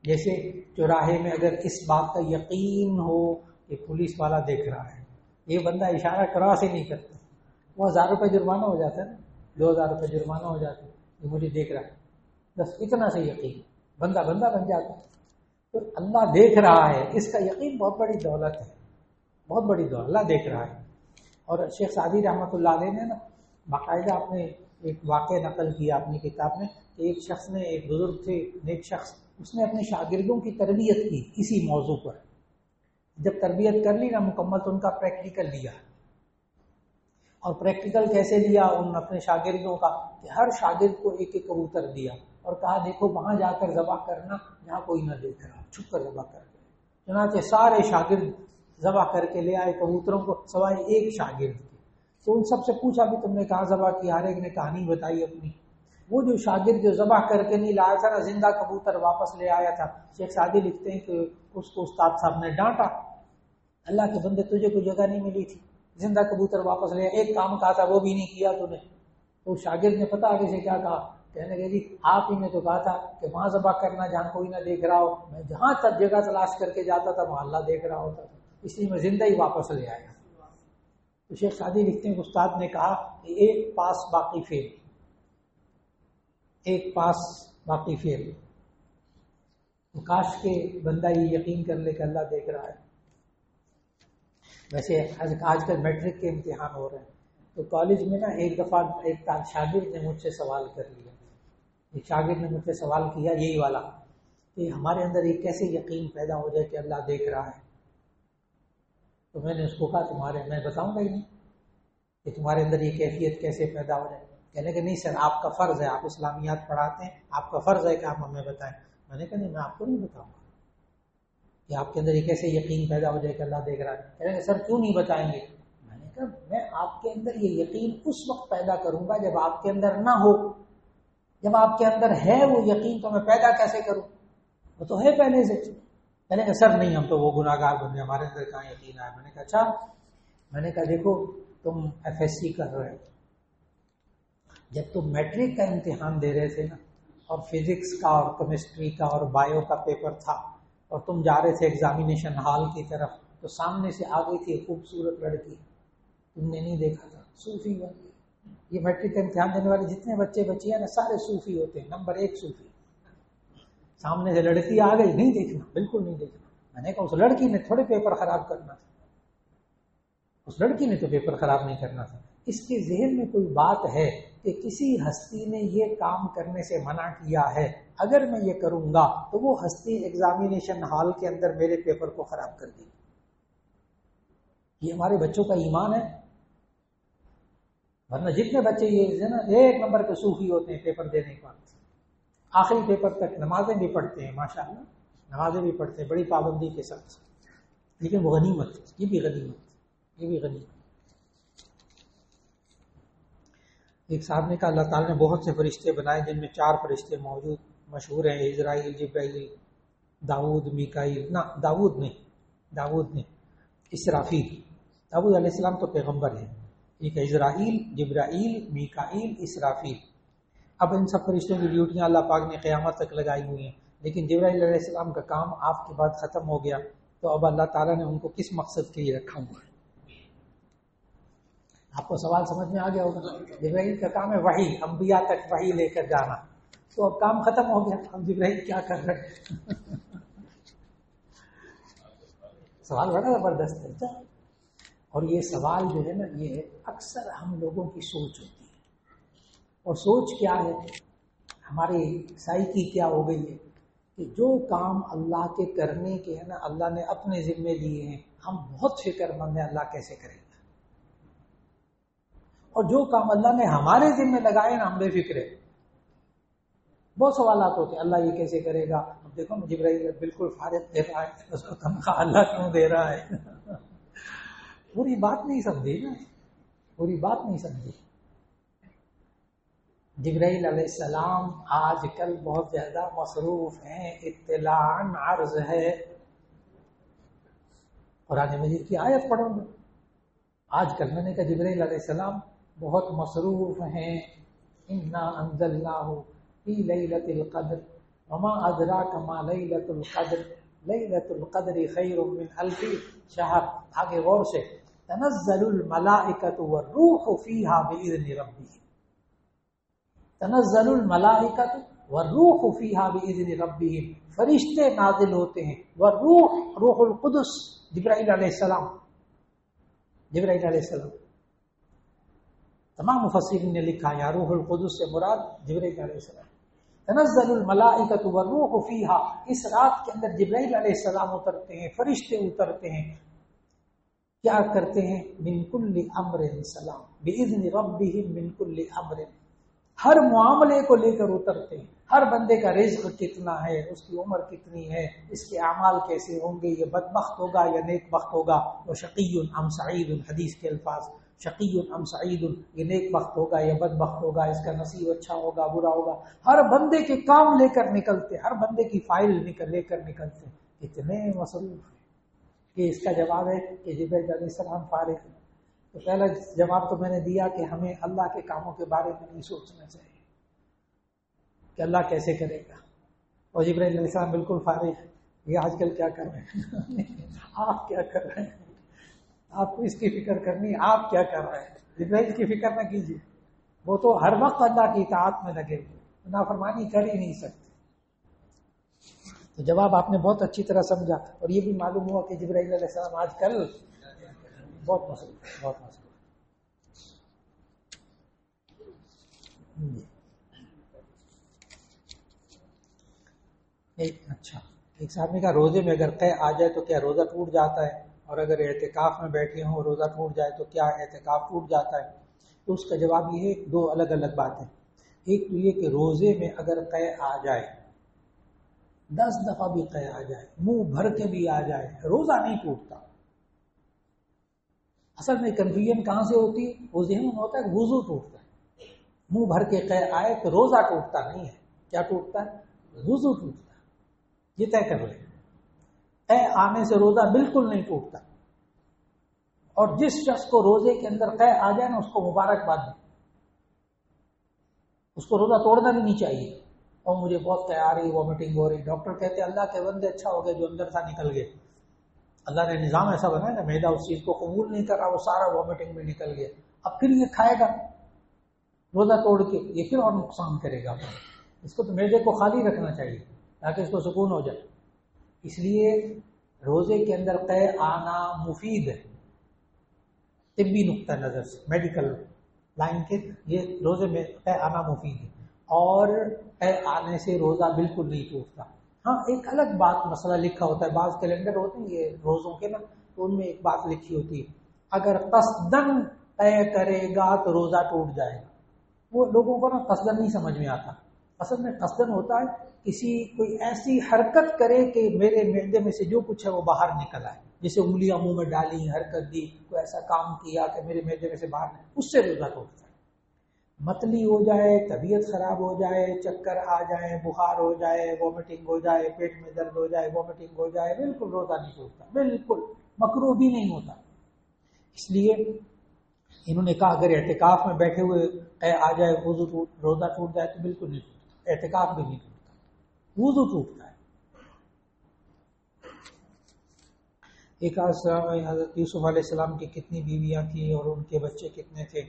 جیسے چوراہے میں اگر اس بات کا یقین ہو کہ پولیس والا دیکھ رہا ہے، یہ بندہ اشارہ کرا سے نہیں کرتا، وہ 1000 روپے جرمانہ ہو جاتا ہے نا، 2000 روپے جرمانہ ہو جاتا ہے، یہ مجھے دیکھ رہا ہے. بس اتنا سے یقین بندہ بندہ بن جاتا ہے. تو اللہ دیکھ رہا ہے اس کا یقین بہت بڑی دولت ہے، بہت بڑی دولت. اللہ دیکھ رہا ہے. اور شیخ سعدی رحمۃ اللہ علیہ نے نا باقاعدہ اپنے ایک واقعہ نقل کیا اپنی کتاب میں کہ ایک شخص نے، ایک بزرگ تھے نیک شخص، اس نے اپنے شاگردوں کی تربیت کی اسی موضوع پر. جب تربیت کر لی نا مکمل تو ان کا پریکٹیکل لیا. اور پریکٹیکل کیسے لیا ان اپنے شاگردوں کا کہ ہر شاگرد کو ایک ایک کبوتر دیا اور کہا دیکھو وہاں جا کر ذبح کرنا جہاں کوئی نہ دیکھ رہا، چھپ کر ذبح کر کے. چنانچہ سارے شاگرد ذبح کر کے لے آئے کبوتروں کو سوائے ایک شاگرد کے. تو ان سب سے پوچھا بھی تم نے کہاں ذبح کیا؟ ہر ایک نے کہانی بتائی اپنی. وہ جو شاگرد جو ذبح کر کے نہیں لایا تھا نا، زندہ کبوتر واپس لے آیا تھا. شیخ سعدی لکھتے ہیں کہ اس کو استاد صاحب نے ڈانٹا، اللہ کے بندے تجھے کوئی جگہ نہیں ملی تھی، زندہ کبوتر واپس لے، ایک کام کہا تھا وہ بھی نہیں کیا تو نے. تو شاگرد نے پتا آگے سے کیا کہا، کہنے لگے جی آپ ہی نے تو کہا تھا کہ وہاں ذبح کرنا جہاں کوئی نہ دیکھ رہا ہو. میں جہاں تک جگہ تلاش کر کے جاتا تھا وہاں اللہ دیکھ رہا ہوتا تھا، اس لیے میں زندہ ہی واپس لے آیا. تو شیخ سعدی لکھتے ہیں کہ استاد نے کہا کہ ایک پاس باقی فیل، ایک پاس باقی فیل. تو کاش کے بندہ یہ یقین کر لے کہ اللہ دیکھ رہا ہے. ویسے آج کل میٹرک کے امتحان ہو رہے ہیں تو کالج میں نا ایک دفعہ ایک شاگرد نے مجھ سے سوال کر لیا. ایک شاگرد نے مجھ سے سوال کیا یہی والا کہ ہمارے اندر یہ کیسے یقین پیدا ہو جائے کہ اللہ دیکھ رہا ہے. تو میں نے اس کو کہا میں بتاؤں گا ہی نہیں کہ تمہارے اندر یہ کیفیت کیسے پیدا ہو جائے. کہنے کہ نہیں سر آپ کا فرض ہے، آپ اسلامیات پڑھاتے ہیں، آپ کا فرض ہے کہ آپ ہمیں بتائیں. میں نے کہا نہیں میں آپ کو نہیں بتاؤں گا کہ آپ کے اندر یہ کیسے یقین پیدا ہو جائے کہ اللہ دیکھ رہا ہے. کہنے کہ سر کیوں نہیں بتائیں گے؟ میں نے کہا میں آپ کے اندر یہ یقین اس وقت پیدا کروں گا جب آپ کے اندر نہ ہو. جب آپ کے اندر ہے وہ یقین تو میں پیدا کیسے کروں؟ وہ تو ہے پہلے سے. کہنے کہ سر نہیں ہم تو وہ گناہ گار بندے، ہمارے اندر کہاں یقین آیا. میں نے کہا اچھا. میں نے کہا دیکھو تم FSC کر رہے ہو، جب تم میٹرک کا امتحان دے رہے تھے نا، اور فزکس کا اور کیمسٹری کا اور بایو کا پیپر تھا، اور تم جا رہے تھے ایگزامینیشن ہال کی طرف، تو سامنے سے آ گئی تھی ایک خوبصورت لڑکی، تم نے نہیں دیکھا تھا، صوفی بن گئی۔ یہ میٹرک کا امتحان دینے والے جتنے بچے بچی ہیں نا، سارے صوفی ہوتے ہیں، نمبر 1 صوفی۔ سامنے سے لڑکی آ گئی، نہیں دیکھنا، بالکل نہیں دیکھنا۔ میں نے کہا اس لڑکی نے تھوڑے پیپر خراب کرنا تھا، اس لڑکی نے تو پیپر خراب نہیں کرنا تھا۔ اس کے ذہن میں کوئی بات ہے کہ کسی ہستی نے یہ کام کرنے سے منع کیا ہے، اگر میں یہ کروں گا تو وہ ہستی ایگزامینیشن ہال کے اندر میرے پیپر کو خراب کر دے گی۔ یہ ہمارے بچوں کا ایمان ہے، ورنہ جتنے بچے یہ نا 1 نمبر کے صوفی ہوتے ہیں پیپر دینے کے بعد، آخری پیپر تک نمازیں بھی پڑھتے ہیں، ماشاءاللہ نمازیں بھی پڑھتے ہیں بڑی پابندی کے ساتھ، لیکن وہ غنیمت، یہ بھی غنیمت، یہ بھی غنیمت۔ ایک صاحب نے کہا اللہ تعالیٰ نے بہت سے فرشتے بنائے، جن میں 4 فرشتے موجود مشہور ہیں، اسرائیل، جبرائیل، داؤد، میکائیل، نہ داؤد نہیں، اسرافیل۔ داؤد علیہ السلام تو پیغمبر ہے، ایک اسرائیل، جبرائیل، میکائیل، اسرافیل۔ اب ان سب فرشتوں کی ڈیوٹیاں اللہ پاک نے قیامت تک لگائی ہوئی ہیں، لیکن جبرائیل علیہ السلام کا کام آپ کے بعد ختم ہو گیا، تو اب اللہ تعالیٰ نے ان کو کس مقصد کے لیے رکھا ہوا ہے؟ آپ کو سوال سمجھ میں آ گیا ہوگا۔ جبرائیل کا کام ہے وحی، انبیاء تک وحی لے کر جانا، تو اب کام ختم ہو گیا، اب جبرائیل کیا کر رہے ہیں؟ سوال بڑا زبردست ہے، اور یہ سوال جو ہے نا، یہ اکثر ہم لوگوں کی سوچ ہوتی ہے، اور سوچ کیا ہے، ہماری سائیکی کیا ہو گئی ہے کہ جو کام اللہ کے کرنے کے ہیں نا، اللہ نے اپنے ذمے لیے ہیں، ہم بہت فکر مند ہیں اللہ کیسے کرے گا، اور جو کام اللہ نے ہمارے ذمے لگائے نا، ہم بے فکر ہے۔ بہت سوالات ہوتے ہیں، اللہ یہ کیسے کرے گا؟ اب دیکھو جبرائیل بالکل فارغ دے رہا ہے، اس کو تنخواہ اللہ کیوں دے رہا ہے؟ پوری بات نہیں سمجھی نا، پوری بات نہیں سمجھی۔ جبرائیل علیہ السلام آج کل بہت زیادہ مصروف ہیں، اطلاع عرض ہے۔ قرآن مجید کی آیت پڑھوں گا، آج کل میں نے کہا جبرائیل علیہ السلام بہت مصروف ہیں۔ انا انزلناہ فی لیلۃ القدر وما ادراک ما لیلۃ القدر لیلۃ القدر خیر من الف شہر۔ آگے غور سے، تنزل الملائکۃ والروح فیہا باذن ربہم، تنزل الملائکۃ والروح فیہا باذن ربہم، فرشتے نازل ہوتے ہیں، والروح، روح القدس، جبرائیل علیہ السلام، جبرائیل علیہ السلام۔ تمام مفسرین نے لکھا یا روح القدس سے مراد جبرائیل علیہ السلام۔ تنزل الملائکۃ والروح فیہا، اس رات کے اندر جبرائیل علیہ السلام اترتے ہیں، فرشتے اترتے ہیں، کیا کرتے ہیں؟ من کل امر سلام، باذن ربہم من کل امر، ہر معاملے کو لے کر اترتے ہیں، ہر بندے کا رزق کتنا ہے، اس کی عمر کتنی ہے، اس کے اعمال کیسے ہوں گے، یہ بدبخت ہوگا یا نیک بخت ہوگا، وہ شقی ام سعید، حدیث کے الفاظ، شقی ام سعید، یہ نیک بخت ہوگا یا بدبخت ہوگا، اس کا نصیب اچھا ہوگا برا ہوگا، ہر بندے کے کام لے کر نکلتے، ہر بندے کی فائل لے کر نکلتے، اتنے مصروف ہیں کہ اس کا جواب ہے کہ جبرائیل علیہ السلام فارغ ہے۔ تو پہلا جواب تو میں نے دیا کہ ہمیں اللہ کے کاموں کے بارے میں نہیں سوچنا چاہیے کہ اللہ کیسے کرے گا، اور جبرائیل علیہ السلام بالکل فارغ ہے، یہ آج کل کیا کر رہے ہیں؟ آپ کیا کر رہے ہیں؟ آپ کو اس کی فکر کرنی ہے، آپ کیا کر رہے ہیں؟ جبرائیل کی فکر نہ کیجیے، وہ تو ہر وقت اللہ کی اطاعت میں لگے ہوئے، نافرمانی کر ہی نہیں سکتے۔ تو جواب آپ نے بہت اچھی طرح سمجھا، اور یہ بھی معلوم ہوا کہ جبرائیل علیہ السلام آج کل بہت مصروف ہے، بہت مصروف ہے۔ اچھا، ایک صاحب نے کہا روزے میں اگر قے آ جائے تو کیا روزہ ٹوٹ جاتا ہے؟ اور اگر اعتکاف میں بیٹھے ہوں روزہ ٹوٹ جائے تو کیا اعتکاف ٹوٹ جاتا ہے؟ تو اس کا جواب یہ ہے، 2 الگ الگ باتیں۔ ایک تو یہ کہ روزے میں اگر قے آ جائے، 10 دفعہ بھی قے آ جائے، منہ بھر کے بھی آ جائے، روزہ نہیں ٹوٹتا۔ اصل میں کنفیوژن کہاں سے ہوتی ہے؟ وہ ذہن میں ہوتا ہے کہ وضو ٹوٹتا ہے، منہ بھر کے قے آئے تو روزہ ٹوٹتا نہیں ہے، کیا ٹوٹتا ہے؟ وضو ٹوٹتا ہے۔ یہ طے کر لیں، قے آنے سے روزہ بالکل نہیں ٹوٹتا، اور جس شخص کو روزے کے اندر قے آ جائے نا، اس کو مبارکباد دیں، اس کو روزہ توڑنا بھی نہیں چاہیے. اور مجھے بہت تیار ہے، وامٹنگ ہو رہی، ڈاکٹر کہتے ہیں اللہ کے بندے اچھا ہو گیا جو اندر تھا نکل گیا. اللہ نے نظام ایسا بنایا نا، معدہ اس چیز کو قبول نہیں کر رہا، وہ سارا وامٹنگ میں نکل گیا. اب پھر یہ کھائے گا روزہ توڑ کے، یہ پھر اور نقصان کرے گا. اس کو تو معدے کو خالی رکھنا چاہیے تاکہ اس کو سکون ہو جائے. اس لیے روزے کے اندر قے آنا مفید ہے طبی نقطہ نظر سے، میڈیکل لائن کے یہ روزے میں قے آنا مفید ہے. اور قے آنے سے روزہ بالکل نہیں ٹوٹتا. ہاں ایک الگ بات مسئلہ لکھا ہوتا ہے، بعض کیلنڈر ہوتے ہیں یہ روزوں کے نا، تو ان میں ایک بات لکھی ہوتی ہے اگر قصدن قے کرے گا تو روزہ ٹوٹ جائے گا. وہ لوگوں کو نا قصدن نہیں سمجھ میں آتا. اصل میں قصدن ہوتا ہے کسی کوئی ایسی حرکت کرے کہ میرے معدے میں سے جو کچھ ہے وہ باہر نکل آئے، جیسے انگلیاں منہ میں ڈالی، حرکت دی، کوئی ایسا کام کیا کہ میرے معدے میں سے باہر نکل، اس سے روزہ ٹوٹتا ہے. متلی ہو جائے، طبیعت خراب ہو جائے، چکر آ جائے، بخار ہو جائے، وامٹنگ ہو جائے، پیٹ میں درد ہو جائے، وامٹنگ ہو جائے، بالکل روزہ نہیں ٹوٹتا، بالکل مکروہ بھی نہیں ہوتا. اس لیے انہوں نے کہا اگر اعتکاف میں بیٹھے ہوئے اے آ جائے روزہ ٹوٹ جائے تو بالکل نہیں ٹوٹتا، اعتکاف بھی نہیں ٹوٹتا، وضو ٹوٹتا ہے. ایک حضرت یوسف علیہ السلام کی کتنی بیویاں تھیں اور ان کے بچے کتنے تھے؟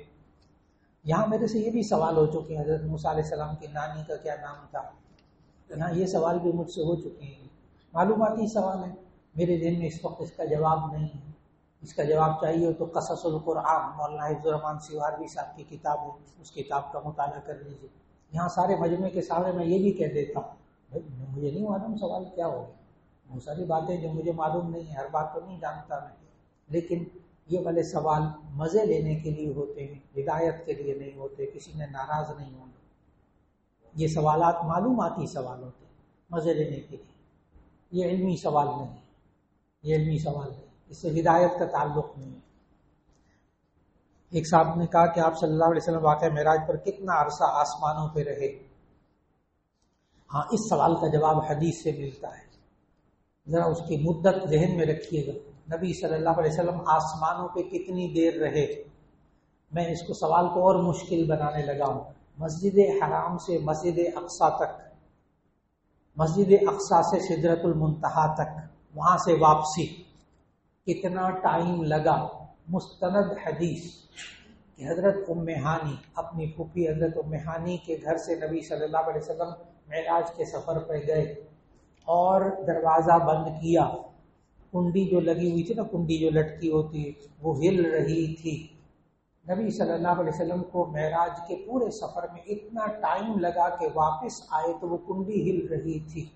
یہاں میرے سے یہ بھی سوال ہو چکے ہیں حضرت موسیٰ علیہ السلام کی نانی کا کیا نام تھا. یہاں یہ سوال بھی مجھ سے ہو چکے ہیں، معلوماتی سوال ہے، میرے ذہن میں اس وقت اس کا جواب نہیں ہے. اس کا جواب چاہیے تو قصص القرآن مولانا حفظ الرحمان سیواری صاحب کی کتاب ہے، اس کتاب کا مطالعہ کر لیجیے. یہاں سارے مجمع کے سامنے میں یہ بھی کہہ دیتا ہوں مجھے نہیں معلوم سوال کیا ہوگا. بہت ساری باتیں جو مجھے معلوم نہیں ہے، ہر بات تو نہیں جانتا میں، لیکن یہ والے سوال مزے لینے کے لیے ہوتے ہیں، ہدایت کے لیے نہیں ہوتے، کسی نے ناراض نہیں ہونا. یہ سوالات معلوماتی سوال ہوتے ہیں مزے لینے کے لیے، یہ علمی سوال نہیں، یہ علمی سوال نہیں، اس سے ہدایت کا تعلق نہیں ہے. ایک صاحب نے کہا کہ آپ صلی اللہ علیہ وسلم واقعہ معراج پر کتنا عرصہ آسمانوں پہ رہے؟ ہاں اس سوال کا جواب حدیث سے ملتا ہے، ذرا اس کی مدت ذہن میں رکھیے گا. نبی صلی اللہ علیہ وسلم آسمانوں پہ کتنی دیر رہے؟ میں اس کو سوال کو اور مشکل بنانے لگا ہوں. مسجد حرام سے مسجد اقصیٰ تک، مسجد اقصیٰ سے سدرۃ المنتہا تک، وہاں سے واپسی کتنا ٹائم لگا؟ مستند حدیث کہ حضرت ام ہانی اپنی پھوپھی حضرت ام ہانی کے گھر سے نبی صلی اللہ علیہ وسلم معراج کے سفر پہ گئے اور دروازہ بند کیا، کنڈی جو لگی ہوئی تھی نا، کنڈی جو لٹکی ہوتی ہے وہ ہل رہی تھی. نبی صلی اللہ علیہ وسلم کو معراج کے پورے سفر میں اتنا ٹائم لگا کہ واپس آئے تو وہ کنڈی ہل رہی تھی.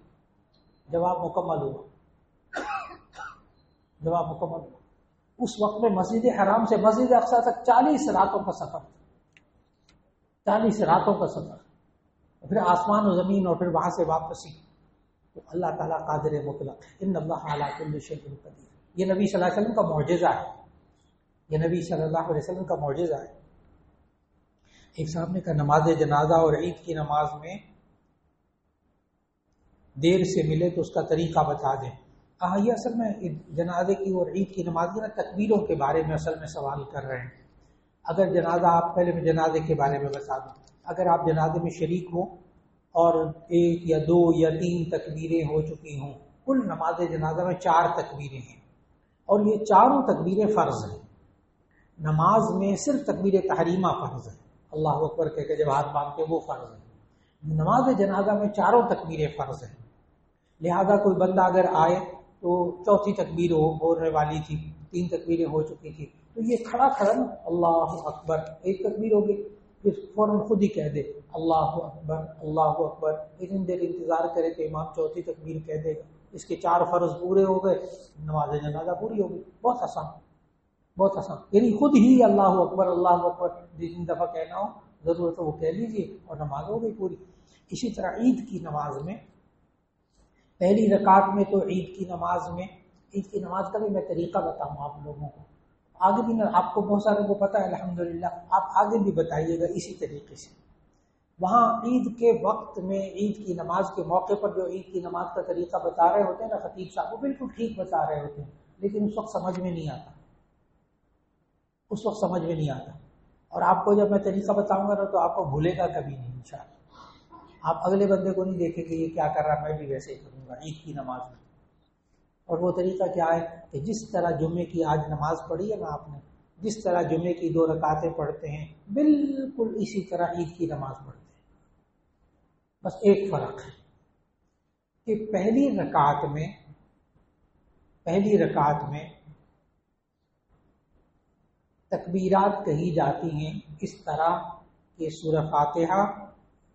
جواب مکمل ہوا، جواب مکمل ہوا. اس وقت میں مسجد حرام سے مسجد اقصیٰ تک 40 راتوں کا سفر، 40 راتوں کا سفر، پھر آسمان و زمین اور پھر وہاں سے واپسی. تو اللہ تعالیٰ قادر مطلق ہے، ان اللہ علی کل شیء قدیر. یہ نبی صلی اللہ علیہ وسلم کا معجزہ ہے، یہ نبی صلی اللہ علیہ وسلم کا معجزہ ہے. ایک صاحب نے کہا نماز جنازہ اور عید کی نماز میں دیر سے ملے تو اس کا طریقہ بتا دیں. یہ اصل میں جنازے کی اور عید کی نماز کی تکبیروں کے بارے میں اصل میں سوال کر رہے ہیں. اگر جنازہ آپ پہلے میں جنازے کے بارے میں بتا دوں، اگر آپ جنازے میں شریک ہوں اور 1 یا 2 یا 3 تکبیریں ہو چکی ہوں، کل نماز جنازہ میں 4 تکبیریں ہیں اور یہ چاروں تکبیریں فرض ہیں. نماز میں صرف تکبیر تحریمہ فرض ہے، اللہ اکبر کہہ کے جب ہاتھ باندھتے وہ فرض ہے. نماز جنازہ میں چاروں تکبیریں فرض ہیں. لہذا کوئی بندہ اگر آئے تو چوتھی تکبیر ہونے والی تھی، 3 تکبیریں ہو چکی تھی، تو یہ کھڑا کھڑا نا اللہ اکبر، 1 تکبیر ہوگی، پھر فوراً خود ہی کہہ دے اللہ اکبر اللہ اکبر. اتنی دیر انتظار کرے کہ امام چوتھی تکبیر کہہ دے گا، اس کے 4 فرض پورے ہو گئے، نماز جنازہ پوری ہو گئی. بہت آسان، بہت آسان. یعنی خود ہی اللہ اکبر جن دفعہ کہنا ہو ضرورت ہے وہ کہہ لیجیے اور نماز ہو گئی پوری. اسی طرح عید کی نماز میں پہلی رکعت میں تو عید کی نماز کا بھی میں طریقہ بتاؤں آپ لوگوں کو. آگے بھی آپ کو بہت سارے کو پتہ ہے الحمدللہ، آپ آگے بھی بتائیے گا اسی طریقے سے. وہاں عید کے وقت میں عید کی نماز کے موقع پر جو عید کی نماز کا طریقہ بتا رہے ہوتے ہیں نا خطیب صاحب، وہ بالکل ٹھیک بتا رہے ہوتے ہیں، لیکن اس وقت سمجھ میں نہیں آتا، اس وقت سمجھ میں نہیں آتا. اور آپ کو جب میں طریقہ بتاؤں گا نا تو آپ کو بھولے گا کبھی نہیں انشاءاللہ. آپ اگلے بندے کو نہیں دیکھیں کہ یہ کیا کر رہا ہے، میں بھی ویسے ہی کروں گا عید کی نماز میں. اور وہ طریقہ کیا ہے کہ جس طرح جمعے کی آج نماز پڑھی ہے نا آپ نے، جس طرح جمعے کی 2 رکعتیں پڑھتے ہیں بالکل اسی طرح عید کی نماز پڑھتے ہیں. بس ایک فرق ہے کہ پہلی رکعت میں تکبیرات کہی جاتی ہیں اس طرح کہ سورہ فاتحہ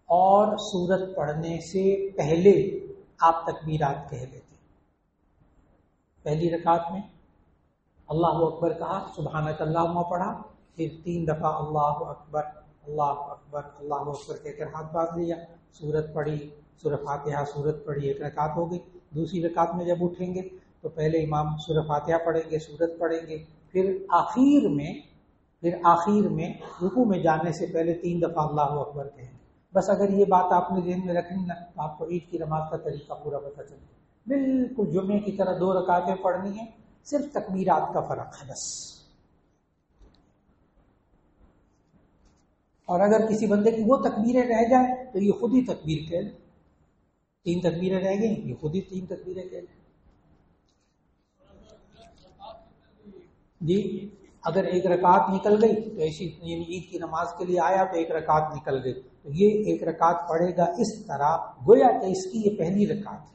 اور سورت پڑھنے سے پہلے آپ تکبیرات کہہ لیتے ہیں. پہلی رکعت میں اللہ اکبر کہا، سبحانک اللہم پڑھا، پھر 3 دفعہ اللہ اکبر اللہ اکبر اللہ اکبر کہہ کر ہاتھ باندھ لیا، سورت پڑھی، سورہ فاتحہ سورت پڑھی، 1 رکعت ہو گئی. دوسری رکعت میں جب اٹھیں گے تو پہلے امام سورہ فاتحہ پڑھیں گے، سورت پڑھیں گے، پھر آخر میں رکوع میں جانے سے پہلے 3 دفعہ اللہ اکبر کہیں گے. بس اگر یہ بات آپ نے ذہن میں رکھنی نا تو آپ کو عید کی نماز کا طریقہ پورا پتہ چلے گا. بالکل جمعے کی طرح 2 رکعتیں پڑھنی ہیں، صرف تکبیرات کا فرق ہے بس. اور اگر کسی بندے کی وہ تکبیریں رہ جائیں تو یہ خود ہی تکبیر کہہ لے. 3 تکبیریں رہ گئی، یہ خود ہی 3 تکبیریں کہہ لے. جی اگر 1 رکعت نکل گئی تو ایسی یعنی عید کی نماز کے لیے آیا تو 1 رکعت نکل گئی تو یہ 1 رکعت پڑھے گا اس طرح گویا کہ اس کی یہ پہلی رکعت ہے.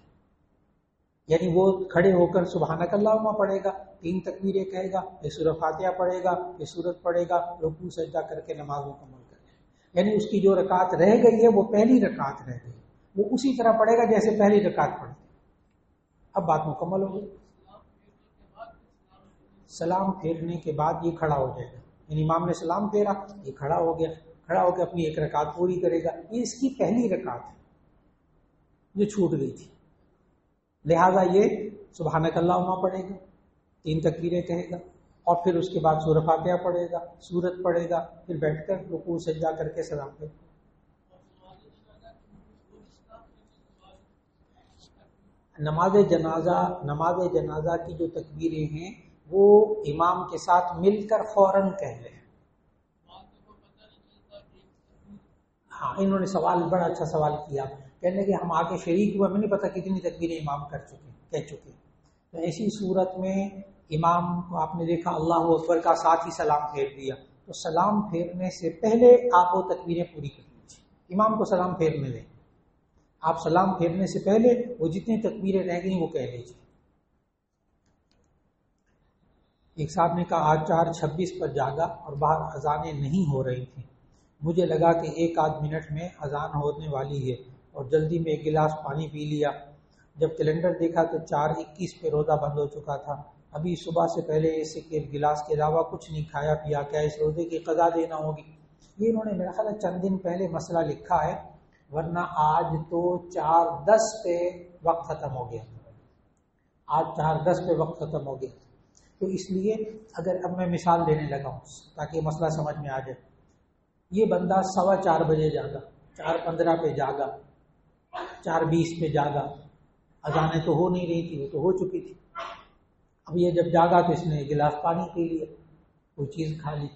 یعنی وہ کھڑے ہو کر سبحانک اللہم پڑھے گا، 3 تکبیریں کہے گا، پھر سورہ فاتحہ پڑھے گا، پھر سورت پڑھے گا، رکوع سجدہ کر کے نماز مکمل کرے گا. یعنی اس کی جو رکعت رہ گئی ہے وہ پہلی رکعت رہ گئی، وہ اسی طرح پڑھے گا جیسے پہلی رکعت پڑھے. اب بات مکمل ہو گئی. سلام پھیرنے کے بعد یہ کھڑا ہو جائے گا، یعنی امام نے سلام پھیرا، یہ کھڑا ہو گیا، کھڑا ہو کے اپنی 1 رکعت پوری کرے گا. یہ اس کی پہلی رکعت ہے جو چھوٹ گئی تھی، لہذا یہ سبحانک اللہم پڑھے گا، 3 تکبیریں کہے گا، اور پھر اس کے بعد سورہ فاتحہ پڑھے گا، سورت پڑھے گا، پھر بیٹھ کر رکوع سجدہ کر کے سلام پھیرے گا. نماز جنازہ کی جو تکبیریں ہیں وہ امام کے ساتھ مل کر فوراً کہہ لیں. ہاں انہوں نے سوال بڑا اچھا سوال کیا، کہنے کہ ہم آگے شریک ہوئے، ہمیں نہیں پتہ کتنی تکبیریں امام کہہ چکے. تو ایسی صورت میں امام کو آپ نے دیکھا اللہ اکبر کا ساتھ ہی سلام پھیر دیا، تو سلام پھیرنے سے پہلے آپ وہ تکبیریں پوری کر لیجیے. امام کو سلام پھیرنے دیں، آپ سلام پھیرنے سے پہلے وہ جتنی تکبیریں رہ گئیں وہ کہہ لیجیے. ایک صاحب نے کہا آج 4:26 پر جاگا اور باہر اذانیں نہیں ہو رہی تھیں، مجھے لگا کہ 1 منٹ میں اذان ہونے والی ہے اور جلدی میں 1 گلاس پانی پی لیا. جب کیلنڈر دیکھا تو 4:21 پہ روزہ بند ہو چکا تھا. ابھی صبح سے پہلے اس کے گلاس کے علاوہ کچھ نہیں کھایا پیا، کیا اس روزے کی قضا دینا ہوگی؟ یہ انہوں نے میرا خیال ہے چند دن پہلے مسئلہ لکھا ہے، ورنہ آج تو 4:10 پہ وقت ختم ہو گیا. آج 4:10 پہ وقت ختم ہو گیا. تو اس لیے اگر اب میں مثال دینے لگا ہوں تاکہ یہ مسئلہ سمجھ میں آ جائے. یہ بندہ 4:15 بجے جاگا، 4:15 پہ جاگا، 4:20 پہ جاگا، اذانیں تو ہو نہیں رہی تھی، وہ تو ہو چکی تھی. اب یہ جب جاگا تو اس نے 1 گلاس پانی پی لیا، کوئی چیز کھا لی.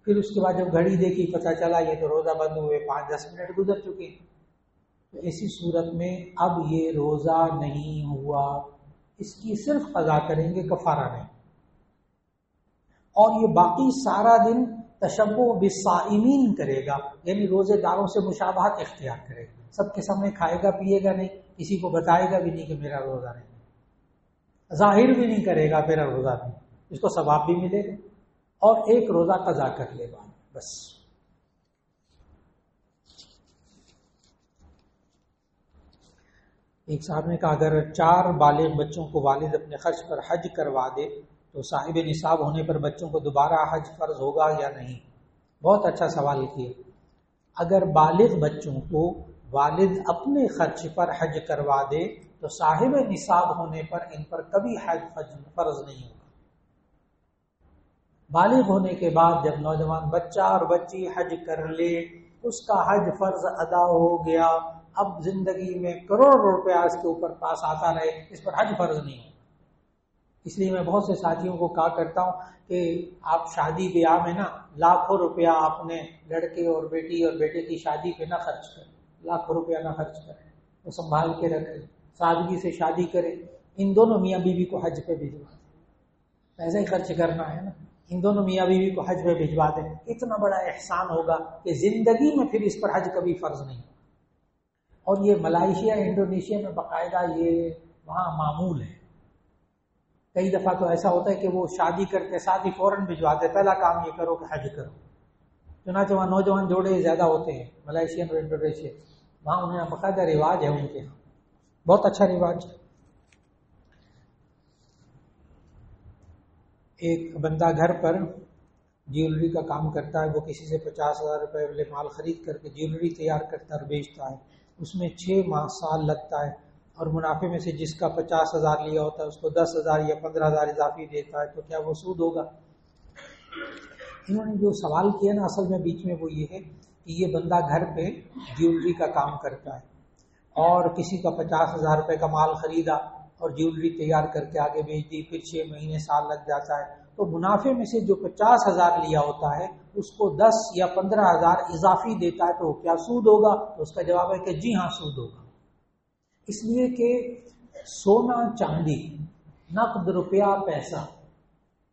پھر اس کے بعد جب گھڑی دیکھی پتہ چلا یہ تو روزہ بند ہوئے 5-10 منٹ گزر چکے. تو ایسی صورت میں اب یہ روزہ نہیں ہوا، اس کی صرف قضا کریں گے، کفارہ نہیں. اور یہ باقی سارا دن تشبہ بالصائمین کرے گا، یعنی روزے داروں سے مشابہت اختیار کرے گا. سب کے سامنے کھائے گا پیے گا نہیں، کسی کو بتائے گا بھی نہیں کہ میرا روزہ نہیں، ظاہر بھی نہیں کرے گا میرا روزہ نہیں. اس کو ثواب بھی ملے گا اور 1 روزہ قضا کر لے گا بس. ایک صاحب نے کہا اگر 4 بالغ بچوں کو والد اپنے خرچ پر حج کروا دے تو صاحب نصاب ہونے پر بچوں کو دوبارہ حج فرض ہوگا یا نہیں؟ بہت اچھا سوال کیا. اگر بالغ بچوں کو والد اپنے خرچ پر حج کروا دے تو صاحب نصاب ہونے پر ان پر کبھی حج فرض نہیں ہوگا. بالغ ہونے کے بعد جب نوجوان بچہ اور بچی حج کر لے اس کا حج فرض ادا ہو گیا، اب زندگی میں کروڑ روپیہ اس کے اوپر پاس آتا رہے، اس پر حج فرض نہیں ہوگا. اس لیے میں بہت سے ساتھیوں کو کہا کرتا ہوں کہ آپ شادی بیاہ میں نا لاکھوں روپیہ اپنے لڑکے اور بیٹی اور بیٹے کی شادی پہ نہ خرچ کریں، لاکھوں روپیہ نہ خرچ کریں، وہ سنبھال کے رکھیں، سادگی سے شادی کریں۔ ان دونوں میاں بیوی کو حج پہ بھجوا دیں، پیسے ہی خرچ کرنا ہے نا، ان دونوں میاں بیوی کو حج پہ بھجوا دیں، اتنا بڑا احسان ہوگا کہ زندگی میں پھر اس پر حج کبھی فرض نہیں۔ اور یہ ملائیشیا انڈونیشیا میں باقاعدہ یہ وہاں معمول ہے۔ کئی دفعہ تو ایسا ہوتا ہے کہ وہ شادی کرتے ساتھ ہی فوراً بھجواتے، پہلا کام یہ کرو کہ حج کرو۔ چنانچہ وہاں نوجوان جوڑے زیادہ ہوتے ہیں ملائیشیا اور انڈونیشیا، وہاں انہیں باقاعدہ رواج ہے، ان کے یہاں بہت اچھا رواج ہے۔ ایک بندہ گھر پر جیولری کا کام کرتا ہے، وہ کسی سے 50,000 روپے والے مال خرید کر کے جیولری تیار کرتا ہے اور بیچتا ہے، اس میں 6 ماہ سال لگتا ہے، اور منافع میں سے جس کا 50,000 لیا ہوتا ہے اس کو 10,000 یا 15,000 اضافی دیتا ہے، تو کیا وہ سود ہوگا؟ انہوں نے جو سوال کیا نا اصل میں بیچ میں وہ یہ ہے کہ یہ بندہ گھر پہ جیولری کا کام کرتا ہے اور کسی کا 50,000 روپے کا مال خریدا اور جیولری تیار کر کے آگے بیچ دی، پھر 6 مہینے سال لگ جاتا ہے، تو منافع میں سے جو 50,000 لیا ہوتا ہے اس کو 10 یا 15,000 اضافی دیتا ہے، تو کیا سود ہوگا؟ تو اس کا جواب ہے کہ جی ہاں سود ہوگا، اس لیے کہ سونا چاندی نقد روپیہ پیسہ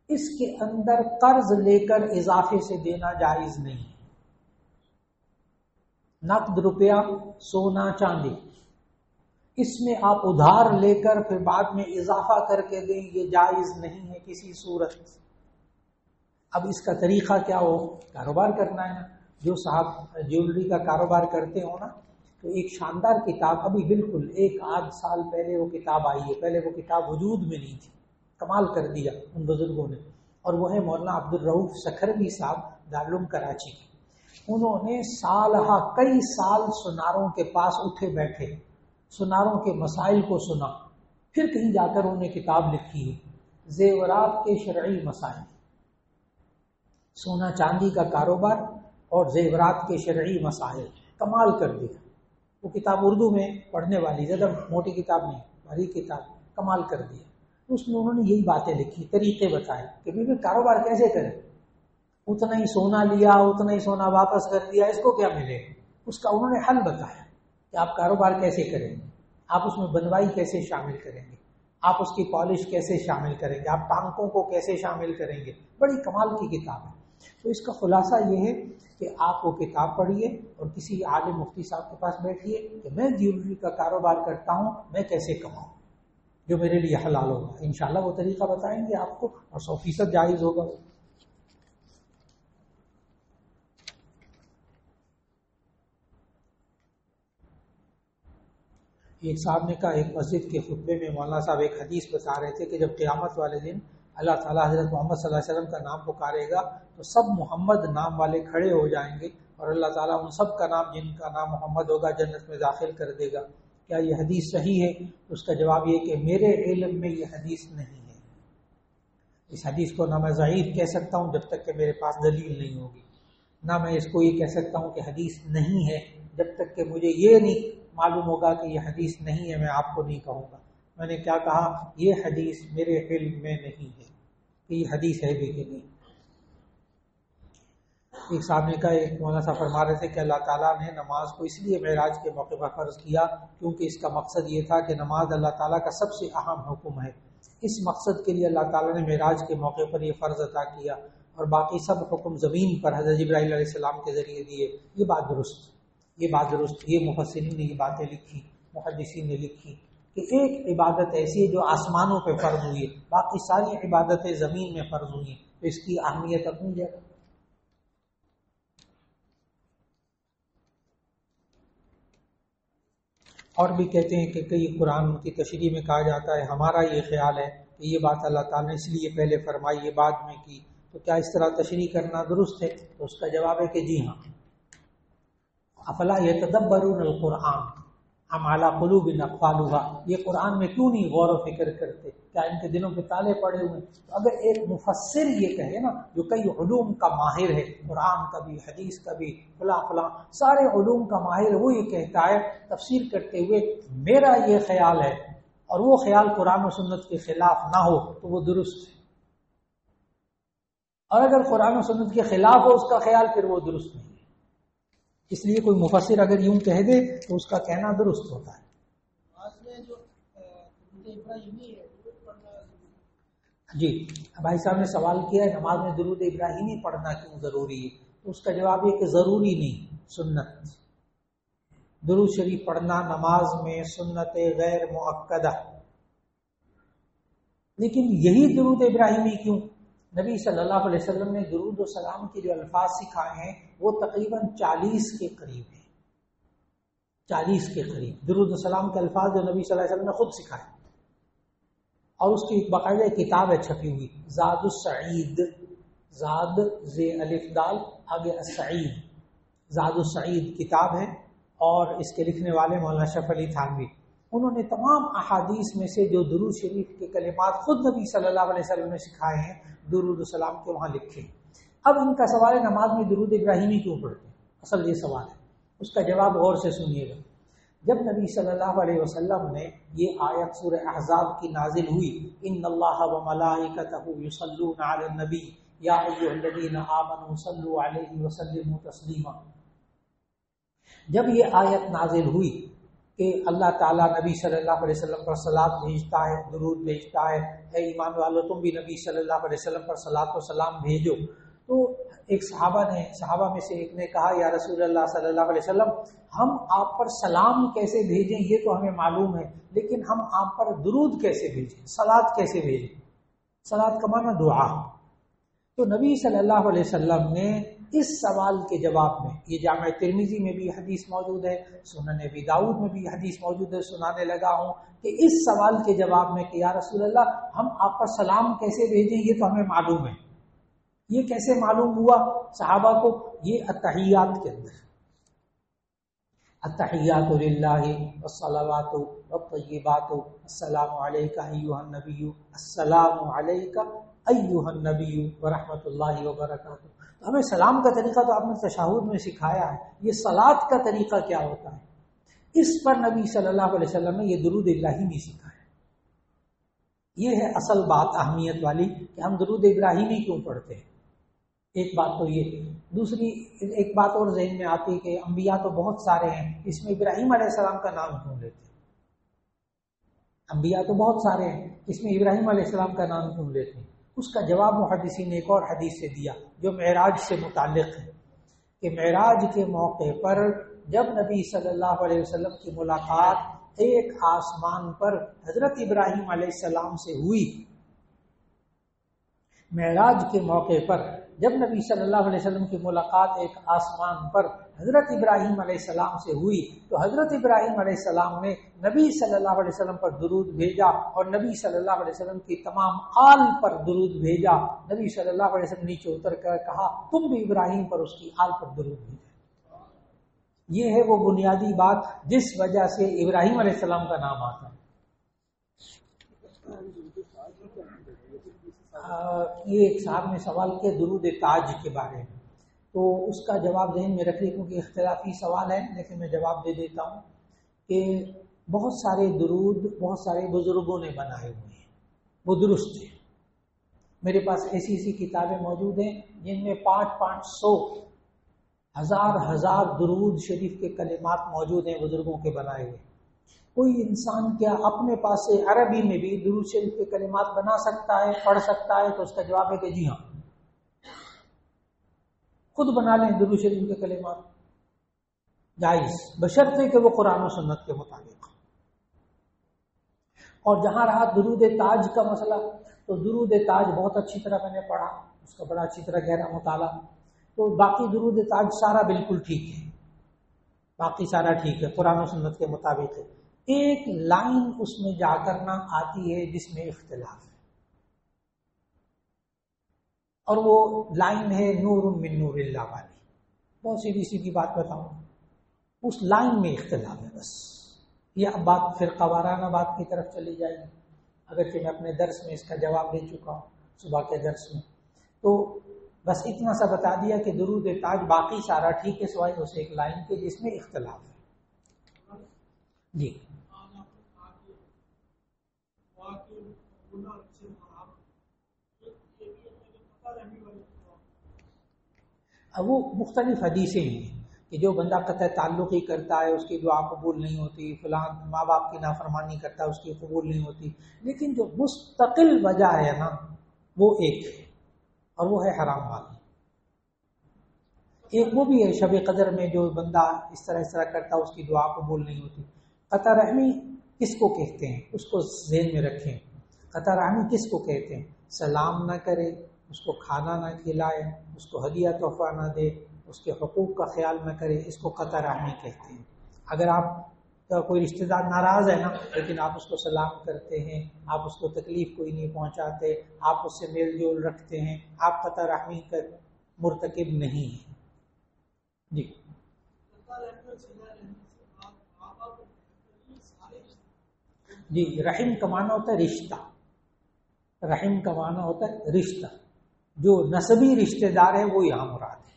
اس کے اندر قرض لے کر اضافے سے دینا جائز نہیں۔ نقد روپیہ سونا چاندی اس میں آپ ادھار لے کر پھر بعد میں اضافہ کر کے دیں، یہ جائز نہیں ہے کسی صورت۔ اب اس کا طریقہ کیا ہو؟ کاروبار کرنا ہے نا، جو صاحب جیولری کا کاروبار کرتے ہو نا، تو ایک شاندار کتاب ابھی بالکل 1-8 سال پہلے وہ کتاب آئی ہے، پہلے وہ کتاب وجود میں نہیں تھی، کمال کر دیا ان بزرگوں نے، اور وہ ہے مولانا عبدالرؤف سکھروی صاحب دارالعلوم کراچی کے۔ انہوں نے سالہ کئی سال سناروں کے پاس اٹھے بیٹھے، سناروں کے مسائل کو سنا، پھر کہیں جا کر انہوں نے کتاب لکھی ہے زیورات کے شرعی مسائل، سونا چاندی کا کاروبار اور زیورات کے شرعی مسائل، کمال کر دیا۔ وہ کتاب اردو میں پڑھنے والی، زیادہ موٹی کتاب نہیں، بڑی کتاب، کمال کر دیا۔ اس میں انہوں نے یہی باتیں لکھی، طریقے بتائے کہ بھی کاروبار کیسے کریں، اتنا ہی سونا لیا اتنا ہی سونا واپس کر دیا، اس کو کیا ملے، اس کا انہوں نے حل بتایا کہ آپ کاروبار کیسے کریں گے، آپ اس میں بنوائی کیسے شامل کریں گے، آپ اس کی پالش کیسے شامل کریں گے، آپ ٹانکوں کو کیسے شامل کریں گے، بڑی کمال کی کتاب ہے۔ تو اس کا خلاصہ یہ ہے کہ آپ وہ کتاب پڑھیے اور کسی عالم مفتی صاحب کے پاس بیٹھیے کہ میں جیولری کا کاروبار کرتا ہوں، میں کیسے کماؤں جو میرے لیے حلال ہوگا، انشاءاللہ وہ طریقہ بتائیں گے آپ کو، اور 100% جائز ہوگا۔ ایک صاحب نے کہا ایک مسجد کے خطبے میں مولانا صاحب ایک حدیث بتا رہے تھے کہ جب قیامت والے دن اللہ تعالیٰ حضرت محمد صلی اللہ علیہ وسلم کا نام پکارے گا تو سب محمد نام والے کھڑے ہو جائیں گے اور اللہ تعالیٰ ان سب کا نام جن کا نام محمد ہوگا جنت میں داخل کر دے گا۔ کیا یہ حدیث صحیح ہے؟ اس کا جواب یہ کہ میرے علم میں یہ حدیث نہیں ہے۔ اس حدیث کو نہ میں ضعیف کہہ سکتا ہوں جب تک کہ میرے پاس دلیل نہیں ہوگی، نہ میں اس کو یہ کہہ سکتا ہوں کہ حدیث نہیں ہے جب تک کہ مجھے یہ نہیں معلوم ہوگا کہ یہ حدیث نہیں ہے، میں آپ کو نہیں کہوں گا۔ میں نے کیا کہا؟ یہ حدیث میرے علم میں نہیں ہے کہ یہ حدیث ہے بھی کہ نہیں۔ ایک صاحب نے کہا، ایک مولانا صاحب فرما رہے تھے کہ اللہ تعالیٰ نے نماز کو اس لیے معراج کے موقع پر فرض کیا کیونکہ اس کا مقصد یہ تھا کہ نماز اللہ تعالیٰ کا سب سے اہم حکم ہے، اس مقصد کے لیے اللہ تعالیٰ نے معراج کے موقع پر یہ فرض عطا کیا، اور باقی سب حکم زمین پر حضرت جبرائیل علیہ السلام کے ذریعے دیے۔ یہ بات درست، یہ بات درست، یہ مفسرین نے یہ باتیں لکھی، محدثین نے لکھی کہ ایک عبادت ایسی ہے جو آسمانوں پہ فرض ہوئی ہے، باقی ساری عبادتیں زمین میں فرض ہوئی ہیں، تو اس کی اہمیت اپنی جگہ۔ اور بھی کہتے ہیں کہ کئی قرآن کی تشریح میں کہا جاتا ہے، ہمارا یہ خیال ہے کہ یہ بات اللہ تعالیٰ نے اس لیے پہلے فرمائی، یہ بعد میں کی، تو کیا اس طرح تشریح کرنا درست ہے؟ تو اس کا جواب ہے کہ جی ہاں۔ افلا یتدبرون القرآن ام علی قلوب اقفالها، یہ قرآن میں کیوں نہیں غور و فکر کرتے، کیا ان کے دلوں پہ تالے پڑے ہوئے؟ تو اگر ایک مفسر یہ کہے نا، جو کئی علوم کا ماہر ہے، قرآن کا بھی، حدیث کا بھی، فلاں فلاں سارے علوم کا ماہر، وہ یہ کہتا ہے تفسیر کرتے ہوئے، میرا یہ خیال ہے اور وہ خیال قرآن و سنت کے خلاف نہ ہو تو وہ درست ہے، اور اگر قرآن و سنت کے خلاف ہو اس کا خیال پھر وہ درست نہیں ہے۔ اس لیے کوئی مفسر اگر یوں کہہ دے تو اس کا کہنا درست ہوتا ہے۔ جی بھائی صاحب نے سوال کیا ہے نماز میں درود ابراہیمی پڑھنا کیوں ضروری ہے، تو اس کا جواب یہ کہ ضروری نہیں، سنت۔ درود شریف پڑھنا نماز میں سنت غیر مؤکدہ، لیکن یہی درود ابراہیمی کیوں؟ نبی صلی اللہ علیہ وسلم نے درود و سلام کے جو الفاظ سکھائے ہیں وہ تقریباً 40 کے قریب ہیں، 40 کے قریب درود و سلام کے الفاظ جو نبی صلی اللہ علیہ وسلم نے خود سکھائے، اور اس کی ایک باقاعدہ کتاب ہے چھپی ہوئی، زاد السعید، زاد ز الف دال آگے السعید، زاد السعید کتاب ہے، اور اس کے لکھنے والے مولانا اشرف علی تھانوی، انہوں نے تمام احادیث میں سے جو درود شریف کے کلمات خود نبی صلی اللہ علیہ وسلم نے سکھائے ہیں درود السلام کے وہاں لکھے۔ اب ان کا سوال ہے نماز میں درود ابراہیمی کیوں پڑھتے ہیں؟ اصل یہ سوال ہے، اس کا جواب غور سے سنیے گا۔ جب نبی صلی اللہ علیہ وسلم نے یہ آیت سورہ احزاب کی نازل ہوئی، ان اللہ وملائکتہ یصلون علی النبی یا ایھا الذین آمنوا صلوا علیہ وسلموا تسلیما، جب یہ آیت نازل ہوئی کہ اللہ تعالیٰ نبی صلی اللہ علیہ وسلم پر صلاۃ بھیجتا ہے، درود بھیجتا ہے، اے ایمان والو تم بھی نبی صلی اللہ علیہ وسلم پر صلاۃ و سلام بھیجو، تو ایک صحابہ میں سے ایک نے کہا یا رسول اللہ صلی اللہ علیہ وسلم ہم آپ پر سلام کیسے بھیجیں یہ تو ہمیں معلوم ہے، لیکن ہم آپ پر درود کیسے بھیجیں، صلاۃ کیسے بھیجیں؟ صلاۃ کا معنی دعا۔ تو نبی صلی اللہ علیہ وسلم نے اس سوال کے جواب میں، یہ جامع ترمذی میں بھی حدیث موجود ہے، سنن ابی داؤد میں بھی حدیث موجود ہے، سنانے لگا ہوں کہ اس سوال کے جواب میں کہ یا رسول اللہ ہم آپ پر سلام کیسے بھیجیں یہ تو ہمیں معلوم ہے۔ یہ کیسے معلوم ہوا صحابہ کو؟ یہ التحیات کے اندر، التحیات للہ والصلوات والطیبات السلام علیک ایھا النبی، السلام علیک ایھا النبی ورحمۃ اللہ وبرکاتہ۔ تو ہمیں سلام کا طریقہ تو آپ نے تشہد میں سکھایا ہے، یہ صلاۃ کا طریقہ کیا ہوتا ہے؟ اس پر نبی صلی اللہ علیہ وسلم نے یہ درود ابراہیمی سکھایا۔ یہ ہے اصل بات اہمیت والی کہ ہم درود ابراہیمی کیوں پڑھتے ہیں۔ ایک بات تو یہ، دوسری ایک بات اور ذہن میں آتی کہ انبیاء تو بہت سارے ہیں، اس میں ابراہیم علیہ السلام کا نام کیوں لیتے ہیں؟ انبیاء تو بہت سارے ہیں، اس میں ابراہیم علیہ السلام کا نام کیوں لیتے ہیں؟ اس کا جواب محدثین نے ایک اور حدیث سے دیا جو معراج سے متعلق ہے، کہ معراج کے موقع پر جب نبی صلی اللہ علیہ وسلم کی ملاقات ایک آسمان پر حضرت ابراہیم علیہ السلام سے ہوئی، معراج کے موقع پر جب نبی صلی اللہ علیہ وسلم کی ملاقات ایک آسمان پر حضرت ابراہیم علیہ السلام سے ہوئی، تو حضرت ابراہیم علیہ السلام نے نبی صلی اللہ علیہ وسلم پر درود بھیجا، اور نبی صلی اللہ علیہ وسلم کی تمام آل پر درود بھیجا۔ نبی صلی اللہ علیہ وسلم نیچے اتر کر کہا تم بھی ابراہیم پر اس کی آل پر درود بھیجا۔ یہ ہے وہ بنیادی بات جس وجہ سے ابراہیم علیہ السلام کا نام آتا ہے۔ یہ ایک صاحب نے سوال کیا درود تاج کے بارے میں، تو اس کا جواب ذہن میں رکھیے کیونکہ اختلافی سوال ہے، لیکن میں جواب دے دیتا ہوں کہ بہت سارے درود بہت سارے بزرگوں نے بنائے ہوئے ہیں، وہ درست ہیں۔ میرے پاس ایسی کتابیں موجود ہیں جن میں 500 ہزار درود شریف کے کلمات موجود ہیں بزرگوں کے بنائے ہوئے۔ کوئی انسان کیا اپنے پاس سے عربی میں بھی درود شریف کے کلمات بنا سکتا ہے، پڑھ سکتا ہے؟ تو اس کا جواب ہے کہ جی ہاں، خود بنا لیں درود شریف کے کلمات، جائز، بشرطے کہ وہ قرآن و سنت کے مطابق۔ اور جہاں رہا درود تاج کا مسئلہ، تو درود تاج بہت اچھی طرح میں نے پڑھا، اس کا بڑا اچھی طرح گہرا مطالعہ، تو باقی درود تاج سارا بالکل ٹھیک ہے، باقی سارا ٹھیک ہے، قرآن و سنت کے مطابق ہے۔ ایک لائن اس میں جا کر نہ آتی ہے جس میں اختلاف ہے، اور وہ لائن ہے نور من نور اللہ والی۔ بہت سیدھی بات بتاؤں، اس لائن میں اختلاف ہے بس۔ یہ اب بات فرقہ وارانہ بات کی طرف چلی جائے گی، اگرچہ میں اپنے درس میں اس کا جواب دے چکا ہوں صبح کے درس میں۔ تو بس اتنا سا بتا دیا کہ درود تاج باقی سارا ٹھیک ہے سوائے اسے ایک لائن کے جس میں اختلاف ہے۔ جی اب وہ مختلف حدیثیں ہیں کہ جو بندہ قطع تعلق ہی کرتا ہے اس کی دعا قبول نہیں ہوتی، فلاں ماں باپ کی نافرمانی کرتا ہے اس کی قبول نہیں ہوتی، لیکن جو مستقل وجہ ہے نا وہ ایک ہے، اور وہ ہے حرام مال۔ ایک وہ بھی ہے شب قدر میں جو بندہ اس طرح کرتا ہے اس کی دعا قبول نہیں ہوتی۔ قطع رحمی کس کو کہتے ہیں اس کو ذہن میں رکھیں۔ قطع رحمی کس کو کہتے ہیں؟ سلام نہ کرے، اس کو کھانا نہ کھلائے، اس کو ہدیہ تحفہ نہ دے، اس کے حقوق کا خیال نہ کرے، اس کو قطع رحمی کہتے ہیں۔ اگر آپ کا کوئی رشتہ دار ناراض ہے نا لیکن آپ اس کو سلام کرتے ہیں، آپ اس کو تکلیف کوئی نہیں پہنچاتے، آپ اس سے میل جول رکھتے ہیں، آپ قطع رحمی کا مرتکب نہیں ہیں۔ جی جی، رحم کا معنی ہوتا ہے رشتہ، رحم کا معنی ہوتا ہے رشتہ، جو نسبی رشتہ دار ہے وہ یہاں مراد ہے،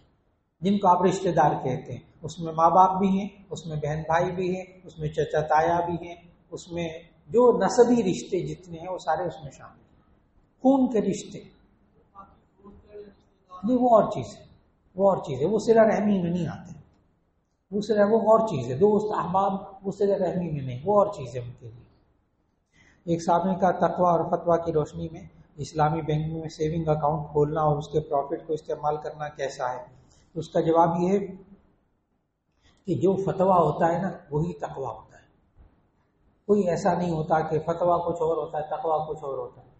جن کو آپ رشتہ دار کہتے ہیں۔ اس میں ماں باپ بھی ہیں، اس میں بہن بھائی بھی ہیں، اس میں چچا تایا بھی ہیں، اس میں جو نسبی رشتے جتنے ہیں وہ سارے اس میں شامل ہیں، خون کے رشتے۔ نہیں وہ اور چیز ہے، وہ اور چیز ہے، وہ صلہ رحمی میں نہیں آتے، وہ اور چیز ہے، دوست احباب وہ صلہ رحمی میں نہیں، وہ اور چیز ہے ان کے لیے۔ ایک صاحب نے کہا تقوی اور فتویٰ کی روشنی میں اسلامی بینک میں سیونگ اکاؤنٹ کھولنا اور اس کے پروفٹ کو استعمال کرنا کیسا ہے؟ تو اس کا جواب یہ ہے کہ جو فتویٰ ہوتا ہے نا وہی تقوی ہوتا ہے، کوئی ایسا نہیں ہوتا کہ فتویٰ کچھ اور ہوتا ہے تقوی کچھ اور ہوتا ہے۔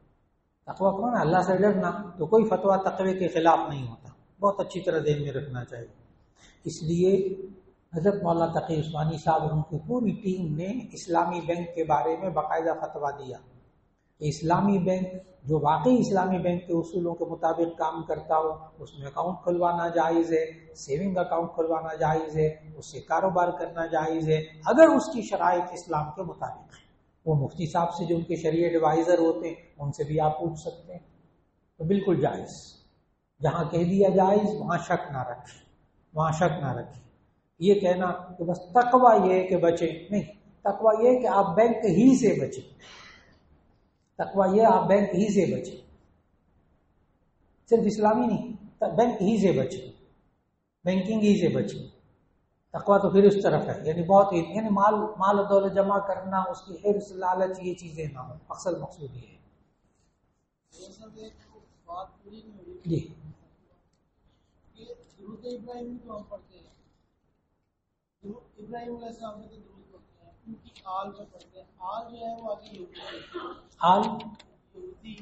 تقوی کون ہے؟ اللہ سے ڈرنا، تو کوئی فتویٰ تقوی کے خلاف نہیں ہوتا، بہت اچھی طرح ذہن میں رکھنا چاہیے۔ اس لیے حضرت مولانا تقی عثمانی صاحب اور ان کی پوری ٹیم نے اسلامی بینک کے بارے میں باقاعدہ فتویٰ دیا کہ اسلامی بینک جو واقعی اسلامی بینک کے اصولوں کے مطابق کام کرتا ہو اس میں اکاؤنٹ کھلوانا جائز ہے، سیونگ اکاؤنٹ کھلوانا جائز ہے، اس سے کاروبار کرنا جائز ہے اگر اس کی شرائط اسلام کے مطابق ہے۔ وہ مفتی صاحب سے جو ان کے شرعی ایڈوائزر ہوتے ہیں ان سے بھی آپ پوچھ سکتے ہیں، تو بالکل جائز، جہاں کہہ دیا جائز وہاں شک نہ رکھیں، وہاں شک نہ رکھیں۔ یہ کہنا کہ بس تقوی یہ ہے کہ بچیں، نہیں، تقوی یہ ہے کہ آپ بینک ہی سے بچیں، تقوی یہ آپ بینک ہی سے بچیں، صرف اسلامی نہیں، بینک ہی سے بچیں، بینکنگ ہی سے بچیں۔ تقوی تو پھر اس طرف ہے، یعنی بہت ہی یعنی مال و دولت جمع کرنا، اس کی حرص لالچ یہ چیزیں نہ ہوں، اصل مقصود یہ ہے۔ جی ابراہیم علیہ السلام سے درود پڑھتے ہیں، ان کی آل میں پڑھتے ہیں، آل جو ہے وہ آگے آل یہودی،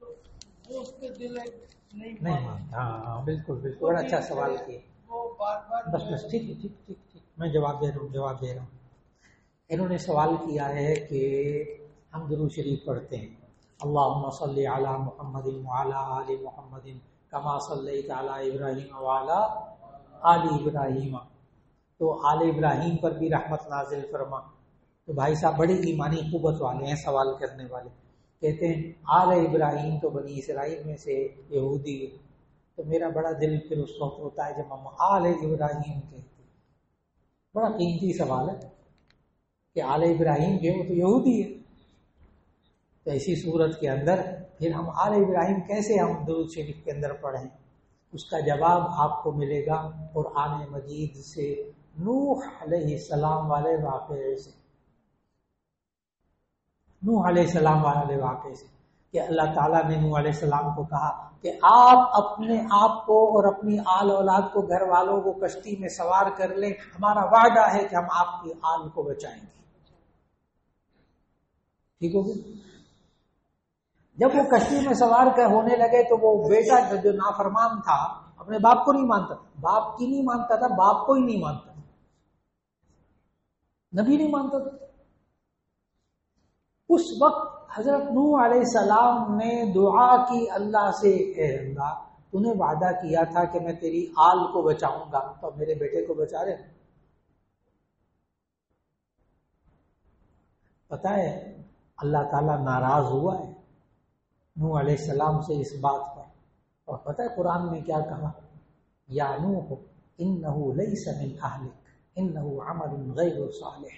تو وہ اس کے دل نہیں مانتا۔ ہاں بالکل بالکل، بڑا اچھا سوال کیا، وہ بار بار بس ٹھیک میں جواب دے رہا ہوں۔ انہوں نے سوال کیا ہے کہ ہم درود شریف پڑھتے ہیں، اللہم صلی علی محمد وعلی آل محمد کما صلیت علی ابراہیم وعلی آل ابراہیم، تو آل ابراہیم پر بھی رحمت نازل فرما۔ تو بھائی صاحب بڑی ایمانی قوت والے ہیں سوال کرنے والے، کہتے ہیں آل ابراہیم تو بنی اسرائیل میں سے یہودی ہے، تو میرا بڑا دل پھر اس وقت ہوتا ہے جب ہم آل ابراہیم کہتے ہیں۔ بڑا قیمتی سوال ہے کہ آل ابراہیم جو وہ تو یہودی ہے، تو ایسی صورت کے اندر پھر ہم آل ابراہیم کیسے ہم درود شریف کے اندر پڑھیں؟ اس کا جواب آپ کو ملے گا قرآن مجید سے، نوح علیہ السلام والے واقعے سے، نوح علیہ السلام والے واقعے سے، کہ اللہ تعالیٰ نے نوح علیہ السلام کو کہا کہ آپ اپنے آپ کو اور اپنی آل اولاد کو، گھر والوں کو کشتی میں سوار کر لیں، ہمارا وعدہ ہے کہ ہم آپ کی آل کو بچائیں گے۔ ٹھیک ہوگی؟ جب وہ کشتی میں سوار ہونے لگے تو وہ بیٹا جو نافرمان تھا اپنے باپ کو نہیں مانتا، باپ کی نہیں مانتا تھا، باپ کو ہی نہیں مانتا، نبی نہیں مانتا تھا۔ اس وقت حضرت نوح علیہ السلام نے دعا کی اللہ سے، اے اللہ تو نے وعدہ کیا تھا کہ میں تیری آل کو بچاؤں گا، تو میرے بیٹے کو بچا رہے۔ پتہ ہے اللہ تعالیٰ ناراض ہوا ہے نوح علیہ السلام سے اس بات پر، اور پتہ ہے قرآن میں کیا کہا؟ یا نوح انہ لیس من اہلک انہ عمل غیر صالح،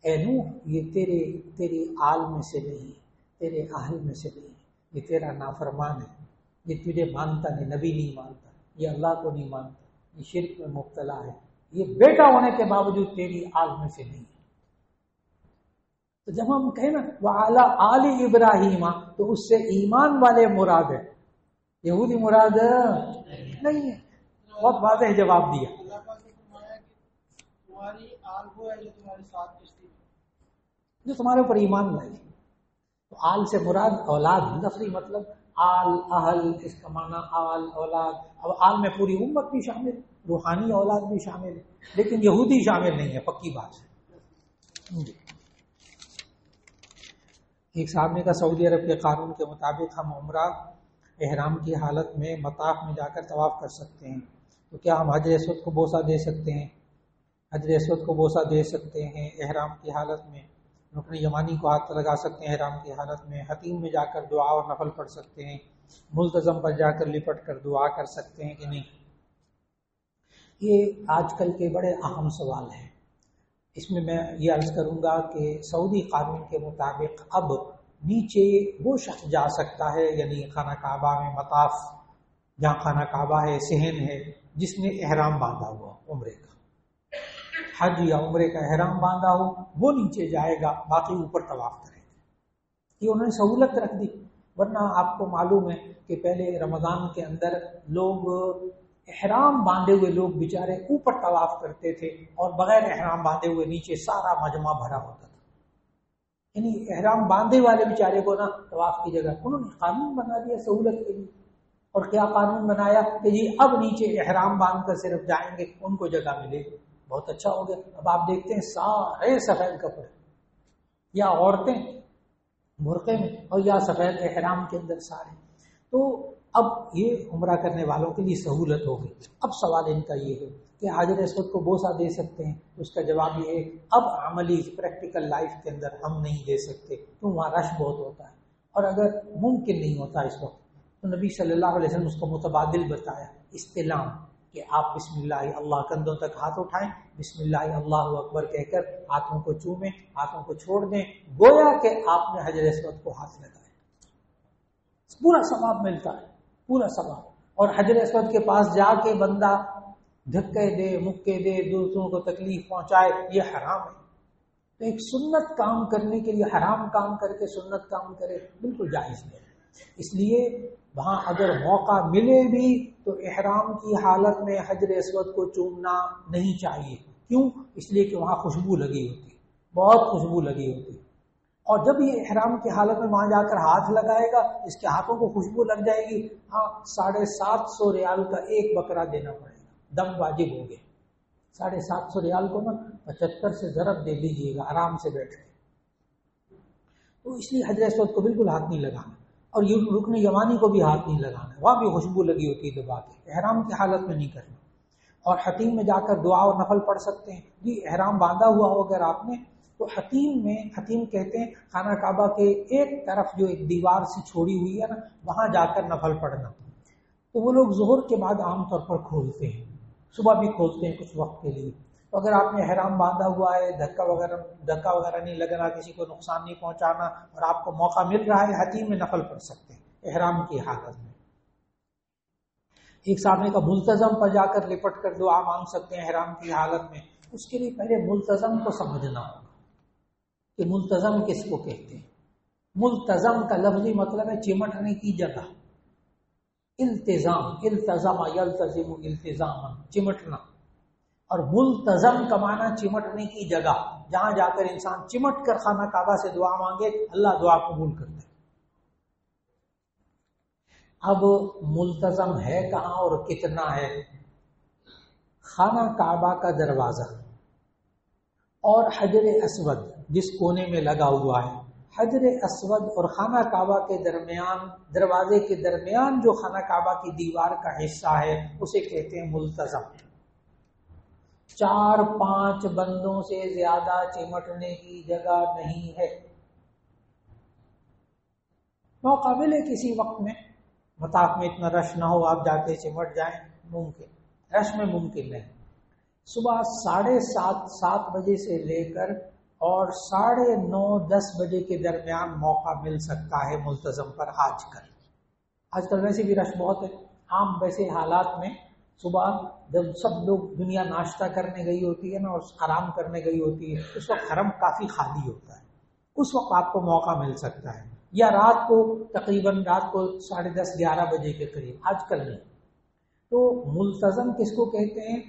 اے نوح یہ تیری آل میں سے نہیں، تیرے اہل میں سے نہیں ہے، یہ تیرا نافرمان ہے، یہ تجھے مانتا نہیں، نبی نہیں مانتا، یہ اللہ کو نہیں مانتا، یہ شرک میں مبتلا ہے، یہ بیٹا ہونے کے باوجود تیری آل میں سے نہیں ہے۔ تو جب ہم کہیں نا وعلی آل ابراہیم، تو اس سے ایمان والے مراد ہے، یہودی مراد نہیں ہے۔ بہت واضح جواب دیا۔ اللہ پاک نے فرمایا کہ تمہاری آل وہ ہے جو تمہارے ساتھ کشتی ہے، جو تمہارے اوپر ایمان لائے۔ تو آل سے مراد اولاد، لفظی مطلب آل، اہل، اس کا معنی آل، اولاد۔ اب آل میں پوری امت بھی شامل، روحانی اولاد بھی شامل ہے، لیکن یہودی شامل نہیں ہے، پکی بات ہے۔ ایک صاحب نے کہا سعودی عرب کے قانون کے مطابق ہم عمرہ احرام کی حالت میں مطاف میں جا کر طواف کر سکتے ہیں، تو کیا ہم حجر اسود کو بوسہ دے سکتے ہیں؟ حجر اسود کو بوسہ دے سکتے ہیں احرام کی حالت میں، رکن یمانی کو ہاتھ لگا سکتے ہیں احرام کی حالت میں، حتیم میں جا کر دعا اور نفل پڑھ سکتے ہیں، ملتزم پر جا کر لپٹ کر دعا کر سکتے ہیں کہ نہیں؟ یہ آج کل کے بڑے اہم سوال ہیں۔ اس میں یہ عرض کروں گا کہ سعودی قانون کے مطابق اب نیچے وہ شخص جا سکتا ہے، یعنی خانہ کعبہ میں مطاف جہاں خانہ کعبہ ہے، صحن ہے، جس نے احرام باندھا ہوا عمرے کا، حج یا عمرے کا احرام باندھا ہو، وہ نیچے جائے گا، باقی اوپر طواف کرے گا۔ یہ انہوں نے سہولت رکھ دی، ورنہ آپ کو معلوم ہے کہ پہلے رمضان کے اندر لوگ احرام باندھے ہوئے لوگ بیچارے اوپر طواف کرتے تھے، اور بغیر احرام باندھے ہوئے نیچے سارا مجمع بھرا ہوتا تھا۔ یعنی احرام باندھے والے بیچارے کو نا طواف کی جگہ انہوں نے قانون بنا دیا سہولت کے لیے۔ اور کیا قانون بنایا کہ جی اب نیچے احرام باندھ کر صرف جائیں گے، ان کو جگہ ملے گی۔ بہت اچھا ہو گیا۔ اب آپ دیکھتے ہیں سارے سفید کپڑے، یا عورتیں برقعے میں اور یا سفید احرام کے اندر سارے۔ تو اب یہ عمرہ کرنے والوں کے لیے سہولت ہوگی۔ اب سوال ان کا یہ ہے کہ حجر اسود کو بوسہ دے سکتے ہیں؟ اس کا جواب یہ ہے اب عملی پریکٹیکل لائف کے اندر ہم نہیں دے سکتے، کیوں؟ وہاں رش بہت ہوتا ہے، اور اگر ممکن نہیں ہوتا اس وقت تو نبی صلی اللہ علیہ وسلم اس کو متبادل بتایا، استلام، کہ آپ بسم اللہ اللہ کندھوں تک ہاتھ اٹھائیں، بسم اللہ اللہ اکبر کہہ کر ہاتھوں کو چومیں، ہاتھوں کو چھوڑ دیں، گویا کہ آپ نے حجر اسود کو ہاتھ لگائے، پورا ثواب ملتا ہے، پورا ثواب۔ اور حجر اسود کے پاس جا کے بندہ دھکے دے، مکے دے، دوسروں کو تکلیف پہنچائے، یہ حرام ہے۔ تو ایک سنت کام کرنے کے لیے حرام کام کر کے سنت کام کرے، بالکل جائز نہیں۔ اس لیے وہاں اگر موقع ملے بھی تو احرام کی حالت میں حجر اسود کو چومنا نہیں چاہیے۔ کیوں؟ اس لیے کہ وہاں خوشبو لگی ہوتی، بہت خوشبو لگی ہوتی، اور جب یہ احرام کی حالت میں وہاں جا کر ہاتھ لگائے گا، اس کے ہاتھوں کو خوشبو لگ جائے گی، ہاں 750 ریال کا ایک بکرا دینا پڑے گا، دم واجب ہو گیا۔ 750 ریال کو نا 75 سے ضرب دے دیجیے گا آرام سے بیٹھ کے۔ تو اس لیے حجر اسود کو بالکل ہاتھ نہیں لگانا، اور یہ رکن یمانی کو بھی ہاتھ نہیں لگانا، وہاں بھی خوشبو لگی ہوتی ہے دبا کے، احرام کی حالت میں نہیں کرنا۔ اور حتیم میں جا کر دعا اور نفل پڑھ سکتے ہیں۔ جی احرام باندھا ہوا ہو اگر آپ نے، تو حتیم کہتے ہیں خانہ کعبہ کے ایک طرف جو ایک دیوار سی چھوڑی ہوئی ہے نا، وہاں جا کر نفل پڑھنا۔ تو وہ لوگ ظہر کے بعد عام طور پر کھولتے ہیں، صبح بھی کھولتے ہیں کچھ وقت کے لیے۔ تو اگر آپ نے احرام باندھا ہوا ہے، دھکا وغیرہ نہیں لگنا، کسی کو نقصان نہیں پہنچانا، اور آپ کو موقع مل رہا ہے، حتیم میں نفل پڑھ سکتے ہیں احرام کی حالت میں۔ ایک صاحب نے کہا ملتزم پر جا کر لپٹ کر دعا مانگ سکتے ہیں احرام کی حالت میں۔ اس کے لیے پہلے ملتزم کو سمجھنا ہوگا کہ ملتزم کس کو کہتے ہیں۔ ملتزم کا لفظی مطلب ہے چمٹنے کی جگہ، التزام، التزام یلتزم التزاما، چمٹنا، اور ملتزم کا معنی چمٹنے کی جگہ، جہاں جا کر انسان چمٹ کر خانہ کعبہ سے دعا مانگے، اللہ دعا قبول کرتا ہے۔ اب ملتزم ہے کہاں اور کتنا ہے؟ خانہ کعبہ کا دروازہ اور حجر اسود جس کونے میں لگا ہوا ہے، حجر اسود اور خانہ کعبہ کے درمیان، دروازے کے درمیان جو خانہ کعبہ کی دیوار کا حصہ ہے، اسے کہتے ہیں ملتزم۔ 4-5 بندوں سے زیادہ چمٹنے کی جگہ نہیں ہے۔ موقع ملے کسی وقت میں، مطاف میں اتنا رش نہ ہو، آپ جا کے چمٹ جائیں، ممکن، رش میں ممکن نہیں۔ صبح 7:30 بجے سے لے کر اور 9:30-10 بجے کے درمیان موقع مل سکتا ہے ملتزم پر آج کل ویسے بھی رش بہت ہے. عام ویسے حالات میں صبح جب سب لوگ دنیا ناشتہ کرنے گئی ہوتی ہے نا اور آرام کرنے گئی ہوتی ہے، اس وقت حرم کافی خالی ہوتا ہے. اس وقت آپ کو موقع مل سکتا ہے، یا رات کو تقریباً رات کو 10:30-11 بجے کے قریب. آج کل نہیں. تو ملتزم کس کو کہتے ہیں؟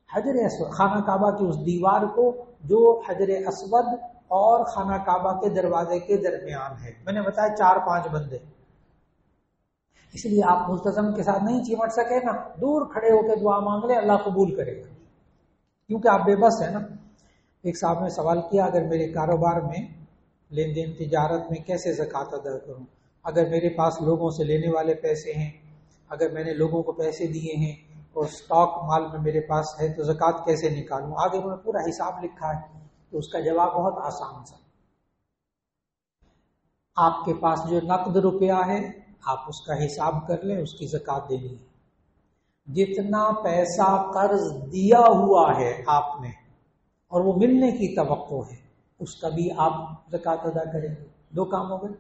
حجر اسود، خانہ کعبہ کی اس دیوار کو جو حجر اسود اور خانہ کعبہ کے دروازے کے درمیان ہے. میں نے بتایا 4-5 بندے، اس لیے آپ ملتزم کے ساتھ نہیں چمٹ سکے نا، دور کھڑے ہو کے دعا مانگ لیں، اللہ قبول کرے گا، کیونکہ آپ بے بس ہیں نا. ایک صاحب نے سوال کیا، اگر میرے کاروبار میں لین دین تجارت میں کیسے زکوٰۃ ادا کروں؟ اگر میرے پاس لوگوں سے لینے والے پیسے ہیں، اگر میں نے لوگوں کو پیسے دیے ہیں اور اسٹاک مال میں میرے پاس ہے تو زکوٰۃ کیسے نکالوں؟ آگے انہوں نے پورا حساب لکھا ہے. تو اس کا جواب بہت آسان سا. آپ کے پاس جو نقد روپیہ ہے آپ اس کا حساب کر لیں، اس کی زکوٰۃ دینی ہے. جتنا پیسہ قرض دیا ہوا ہے آپ نے اور وہ ملنے کی توقع ہے، اس کا بھی آپ زکوٰۃ ادا کریں گے. 2 کام ہو گئے.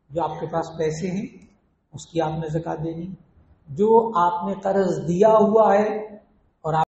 جو آپ کے پاس پیسے ہیں اس کی آپ نے زکوٰۃ دینی، جو آپ نے قرض دیا ہوا ہے